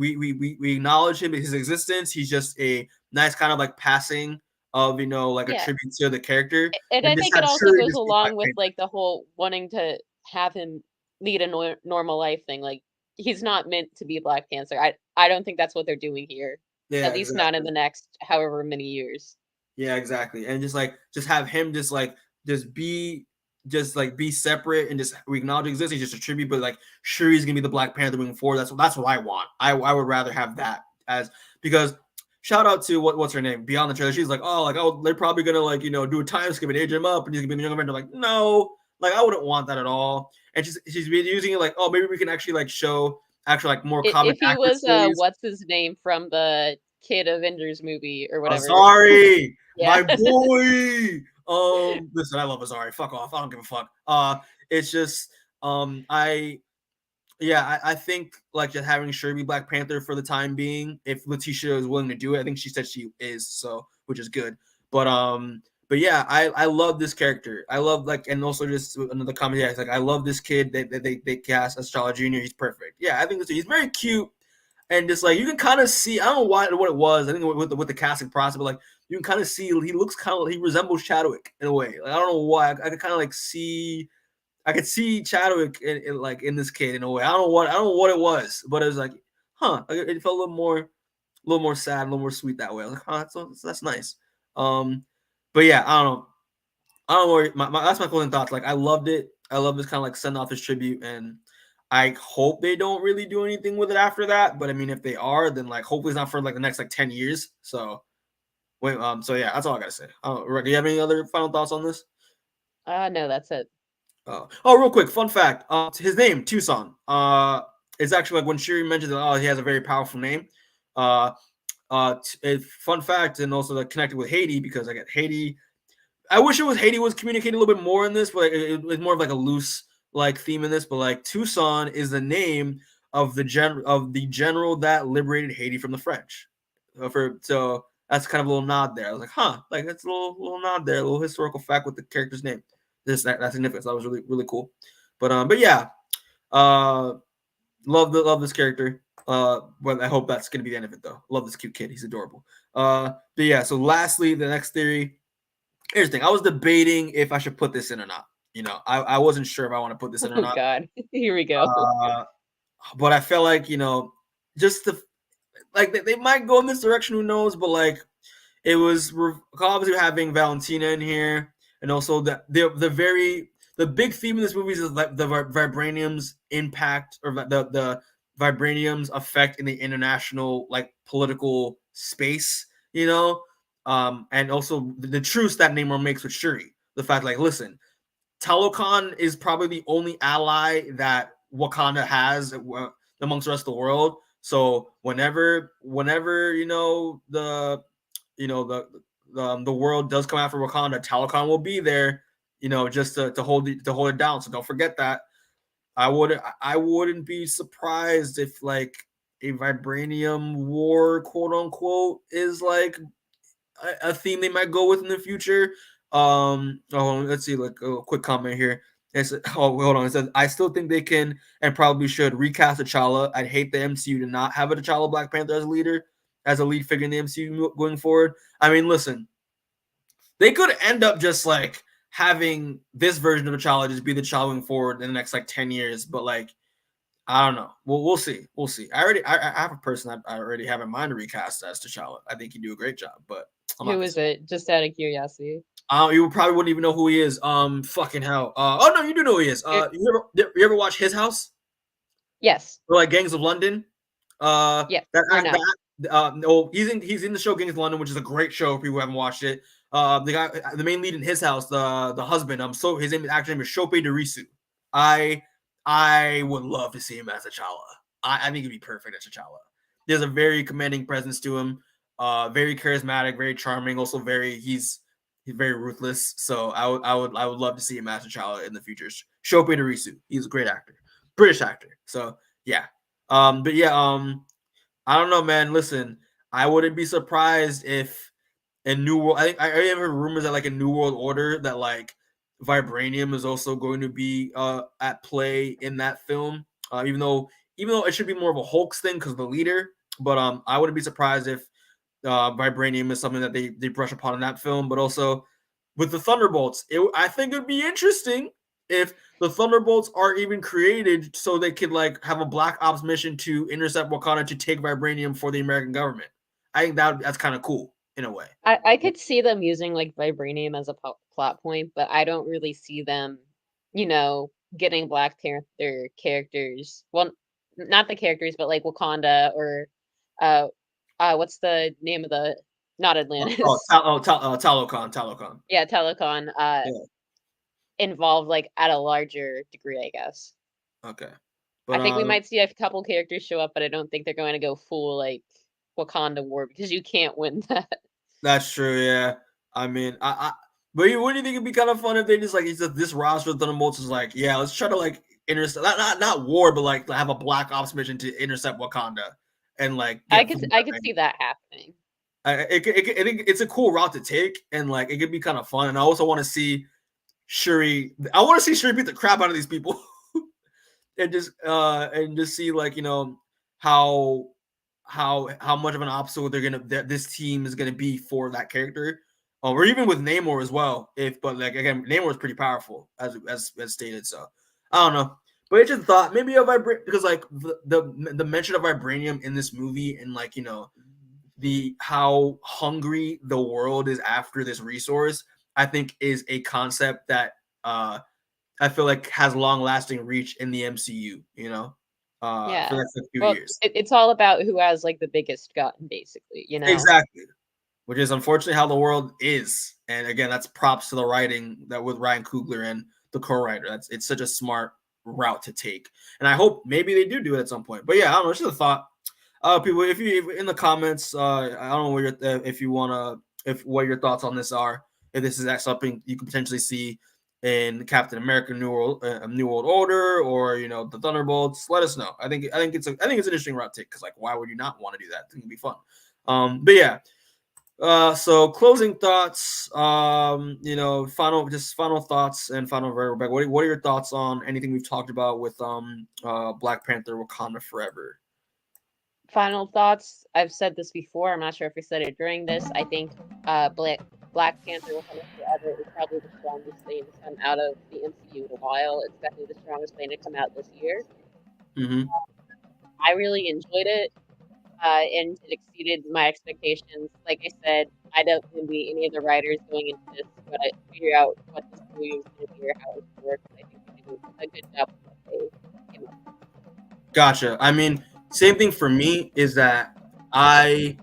acknowledge him, his existence. He's just a nice kind of like passing of like a tribute to the character. And I think it also goes along with like the whole wanting to have him lead a normal life thing. Like he's not meant to be Black Panther. I don't think that's what they're doing here. Yeah, at least not in the next however many years. Yeah, exactly. And just have him just be separate and just we acknowledge existence, just a tribute, but like Shuri's gonna be the Black Panther moving forward. That's what I want. I would rather have that because shout out to what's her name beyond the trailer. She's like, they're probably gonna do a time skip and age him up and he's gonna be the Young Avenger. Like, no, like I wouldn't want that at all. And she's been using it like, oh, maybe we can actually show more comic. If he was what's his name from the Kid Avengers movie or whatever. Sorry, my boy. Listen, I love Azari. Fuck off. I don't give a fuck. It's just I think like just having Shuri be Black Panther for the time being, if Letitia is willing to do it, I think she said she is, so which is good. But yeah, I love this character. I love and also just another comment. Yeah, it's like I love this kid that they cast as T'Challa Jr. He's perfect. Yeah, I think he's very cute. And just like you can kind of see, I don't know what it was. I think with the casting process, but like you can kind of see he looks he resembles Chadwick in a way. Like I don't know why. I could kind of see, I could see Chadwick in this kid in a way. I don't know what it was, but it was like, it felt a little more sad, a little more sweet that way. I was like, that's nice. But yeah, I don't know. That's my closing thoughts. Like I loved it. I love this kind of send off this tribute and. I hope they don't really do anything with it after that. But I mean, if they are, then hopefully it's not for the next 10 years. So so yeah, that's all I gotta say. Do you have any other final thoughts on this? No, that's it. Oh, real quick, fun fact. His name, Tusan, is actually when Shuri mentions he has a very powerful name. Fun fact, and also connected with Haiti because I get Haiti. I wish it was Haiti was communicating a little bit more in this, but it was more of a loose theme in this, but Tusan is the name of the general that liberated Haiti from the French. So that's kind of a little nod there. I was like, that's a little nod there, a little historical fact with the character's name. That's significant. That was really really cool. But yeah, love this character. But I hope that's gonna be the end of it though. Love this cute kid. He's adorable. But yeah. So lastly, the next theory. Here's the thing. I was debating if I should put this in or not. I wasn't sure if I want to put this in or not. Oh God, here we go. But I felt like just they might go in this direction. Who knows? But it was obviously having Valentina in here, and also the big theme of this movie is the Vibranium's impact or the Vibranium's effect in the international political space. And also the truce that Namor makes with Shuri. The fact listen. Talokan is probably the only ally that Wakanda has amongst the rest of the world. So whenever the world does come after Wakanda, Talokan will be there, just to hold it down. So don't forget that. I wouldn't be surprised if a Vibranium war, quote unquote, is a theme they might go with in the future. Let's see, a quick comment here. Hold on. It says, I still think they can and probably should recast T'Challa. I'd hate the MCU to not have a T'Challa Black Panther as a lead figure in the MCU going forward. I mean, listen, they could end up just having this version of T'Challa just be the T'Challa going forward in the next 10 years. But I don't know. We'll see. We'll see. I have a person I already have in mind to recast as T'Challa. I think he'd do a great job. But who is it? Just out of curiosity. You probably wouldn't even know who he is. Fucking hell. Oh no, you do know who he is. You ever watch His House? Yes. Or Gangs of London? Yeah. He's in the show Gangs of London, which is a great show if people haven't watched it. The main lead in His House, the husband. His actual name is Shope Derisu. I would love to see him as T'Challa. I think he'd be perfect as T'Challa. There's a very commanding presence to him. Very charismatic, very charming. Also, he's very ruthless. So I would love to see him as T'Challa in the future. Shope Derisu. He's a great actor, British actor. So yeah. But yeah. I don't know, man. Listen, I wouldn't be surprised if in New World. I have heard rumors that like in New World Order that like Vibranium is also going to be at play in that film. Even though it should be more of a Hulk's thing because the leader, but I wouldn't be surprised if Vibranium is something that they brush upon in that film. But also with the Thunderbolts, I think it'd be interesting if the Thunderbolts are even created so they could like have a Black Ops mission to intercept Wakanda to take Vibranium for the American government. I think that's kind of cool in a way. I could see them using like Vibranium as a plot point, but I don't really see them, getting Black Panther characters. Well, not the characters, but like Wakanda or what's the name of the not Atlantis? Talokan. Yeah, Talokan. Yeah. Involved like at a larger degree, I guess. Okay. But I think we might see a couple characters show up, but I don't think they're going to go full like Wakanda war because you can't win that. That's true, yeah. I mean, but what do you think it'd be kind of fun if they just like this roster of Thunderbolts is like, yeah, let's try to like intercept not war, but like have a Black Ops mission to intercept Wakanda and like I could see that happening. I think it's a cool route to take, and like it could be kind of fun. And I also want to see Shuri. I want to see Shuri beat the crap out of these people, and just see like how much of an obstacle this team is gonna be for that character, or even with Namor as well. But like again, Namor is pretty powerful as stated. So I don't know, but it's just thought maybe a because like the mention of Vibranium in this movie and like how hungry the world is after this resource, I think is a concept that I feel like has long lasting reach in the MCU. Yeah. For the next few years. It's all about who has like the biggest gun, basically. Exactly, which is unfortunately how the world is. And again, that's props to the writing that with Ryan Coogler and the co-writer. It's such a smart route to take, and I hope maybe they do it at some point. But yeah, I don't know. It's just a thought. People, if you in the comments, I don't know what your thoughts on this are. If this is something you could potentially see in Captain America New World Order or the Thunderbolts, let us know. I think it's an interesting route to take because like why would you not want to do that? I think it'd be fun. But yeah. So closing thoughts, final thoughts and final Rebecca. What are your thoughts on anything we've talked about with Black Panther Wakanda Forever? Final thoughts. I've said this before. I'm not sure if we said it during this. I think Black Panther Wakanda Forever is probably the strongest thing to come out of the MCU in a while. It's definitely the strongest thing to come out this year. Mm-hmm. I really enjoyed it. And it exceeded my expectations. Like I said, I don't envy any of the writers going into this, but I figure out what this movie was going to be or how it would work. I think they did a good job with what they came up with. Gotcha. I mean, same thing for me is that I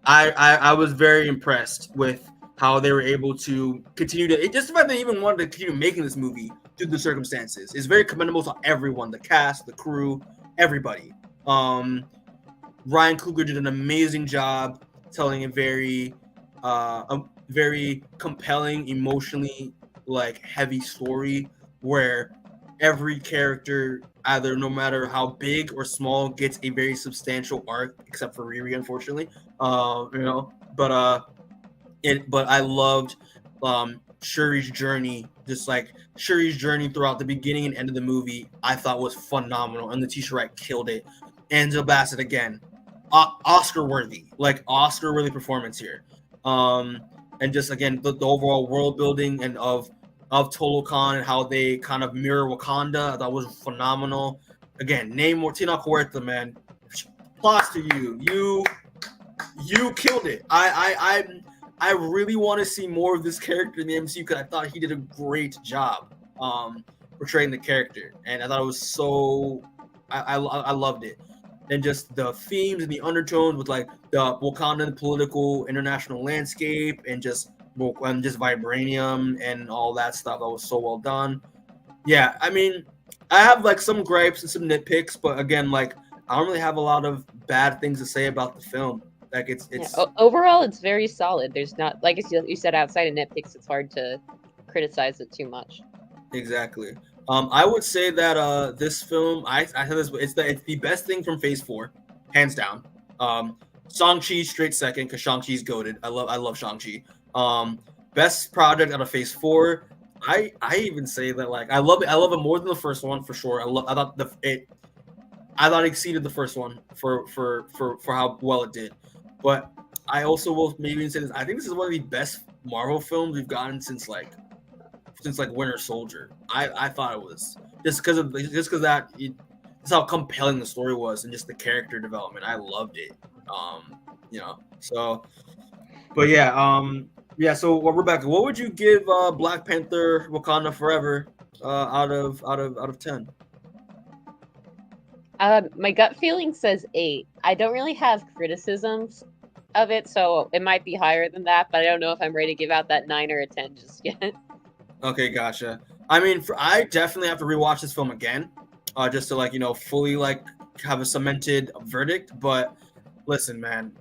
was very impressed with how they were able to continue to. Just the fact they even wanted to continue making this movie through the circumstances is very commendable to everyone, the cast, the crew, everybody. Ryan Coogler did an amazing job telling a very compelling, emotionally like heavy story where every character, either no matter how big or small, gets a very substantial arc, except for Riri, unfortunately. But I loved Shuri's journey. Just like Shuri's journey throughout the beginning and end of the movie, I thought was phenomenal, and Letitia Wright killed it. Angela Bassett again, Oscar-worthy performance here. And just again the overall world building and of Talokan and how they kind of mirror Wakanda, I thought was phenomenal. Again, Namor, Tenoch Huerta, man, props to you. You killed it. I really want to see more of this character in the MCU because I thought he did a great job portraying the character, and I thought it was so. I loved it. And just the themes and the undertones with like the Wakandan political international landscape and just Vibranium and all that stuff. That was so well done. Yeah, I mean, I have like some gripes and some nitpicks, but again, like I don't really have a lot of bad things to say about the film. Like it's overall, it's very solid. There's not, like you said, outside of nitpicks, it's hard to criticize it too much. Exactly. I would say that this film, I said this, it's the best thing from Phase 4, hands down. Shang-Chi straight second because Shang-Chi's goated. I love Shang-Chi. Best project out of Phase 4. I even say that like I love it more than the first one for sure. I thought it exceeded the first one for how well it did. But I also will maybe say this. I think this is one of the best Marvel films we've gotten since Winter Soldier. I thought it was just because that's how compelling the story was and just the character development. I loved it. So, but yeah. So Rebecca, what would you give Black Panther: Wakanda Forever out of 10? My gut feeling says 8. I don't really have criticisms of it, so it might be higher than that, but I don't know if I'm ready to give out that 9 or a 10 just yet. Okay, gotcha. I mean, I definitely have to rewatch this film again, just to fully have a cemented verdict. But listen, man,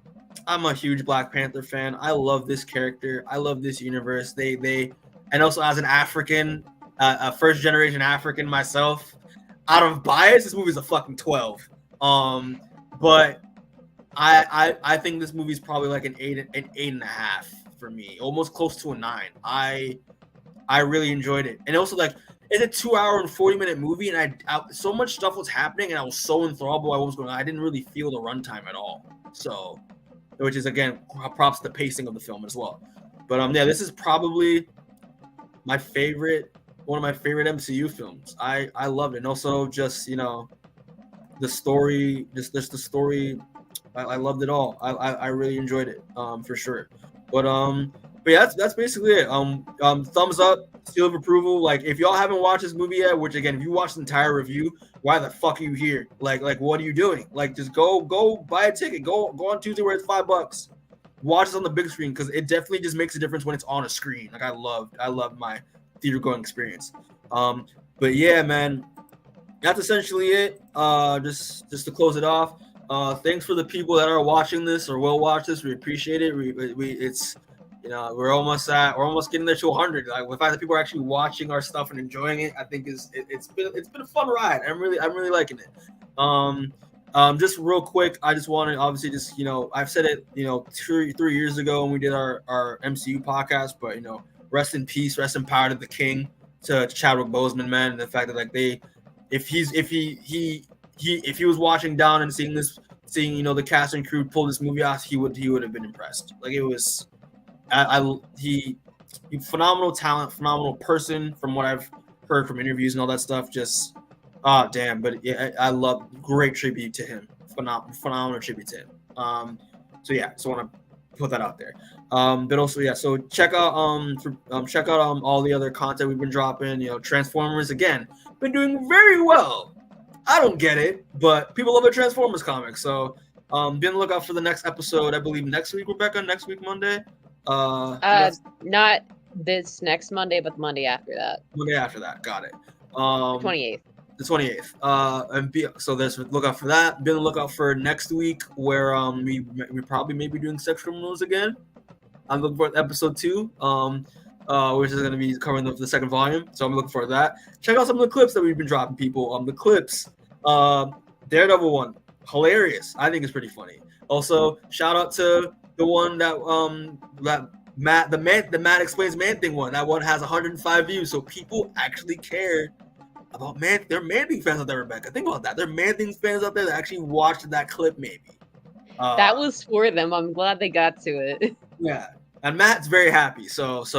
I'm a huge Black Panther fan. I love this character. I love this universe. And also as an African, a first generation African myself, out of bias, this movie's a fucking 12. But I think this movie's probably like an 8.5 for me, almost close to a 9. I really enjoyed it, and also it's a 2 hour and 40-minute movie, and I so much stuff was happening, and I was so enthralled by what was going on. I didn't really feel the runtime at all. So, which is again props to the pacing of the film as well. But this is probably one of my favorite MCU films. I loved it, and also just the story, just the story. I loved it all. I really enjoyed it for sure. But yeah, that's basically it. Thumbs up, seal of approval. Like if y'all haven't watched this movie yet, which again, if you watched the entire review, why the fuck are you here? Like what are you doing? Like just go buy a ticket. Go on Tuesday where it's $5. Watch it on the big screen because it definitely just makes a difference when it's on a screen. Like I loved my theater going experience. But yeah, man, that's essentially it. Just to close it off. Thanks for the people that are watching this or will watch this. We appreciate it. It's we're almost getting there to 100. Like the fact that people are actually watching our stuff and enjoying it, I think it's been a fun ride. I'm really liking it. Just real quick, I just want to obviously just I've said it 3 years ago when we did our MCU podcast, but rest in peace, rest in power to the king, to Chadwick Boseman, man, and the fact that if he was watching down and seeing the cast and crew pull this movie off, he would have been impressed. Like it was. He phenomenal talent, phenomenal person from what I've heard from interviews and all that stuff. Just damn, but yeah, I love great tribute to him. Phenomenal tribute to him. So yeah, just want to put that out there. But also so check out all the other content we've been dropping. Transformers again been doing very well. I don't get it, but people love the Transformers comics. So be on the lookout for the next episode. I believe next week, Rebecca. Next week, Monday. Not this next Monday, but the Monday after that. Monday after that, got it. 28th. The 28th. So there's look out for that. Be on the lookout for next week where we probably may be doing Sex Criminals again. I'm looking for episode 2, which is going to be covering the second volume. So I'm looking forward to that. Check out some of the clips that we've been dropping, people. The clips, Daredevil one, hilarious. I think it's pretty funny. Also, shout out to the one that Matt Explains Man Thing one. That one has 105 views, so people actually care about Man. There are Man Thing fans out there, Rebecca. Think about that. There are Man Thing fans out there that actually watched that clip, maybe. That was for them. I'm glad they got to it. Yeah, and Matt's very happy. So I just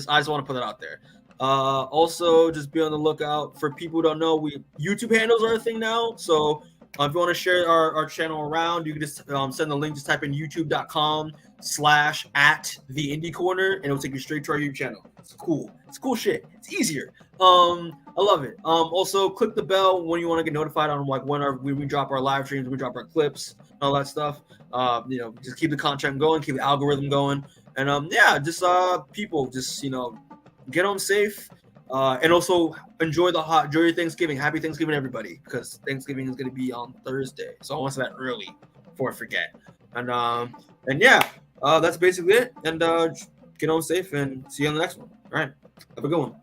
want to put that out there. Also, just be on the lookout for people who don't know. YouTube handles are a thing now, so. If you want to share our channel around, you can just send the link. Just type in youtube.com/@theindiecorner, and it'll take you straight to our YouTube channel. It's cool. It's cool shit. It's easier. I love it. Also, click the bell when you want to get notified on when we drop our live streams, we drop our clips, all that stuff. Just keep the content going, keep the algorithm going, and people just get home safe. And also enjoy your Thanksgiving. Happy Thanksgiving, everybody, because Thanksgiving is going to be on Thursday. So I want to say that early before I forget. And that's basically it. And get home safe and see you on the next one. All right. Have a good one.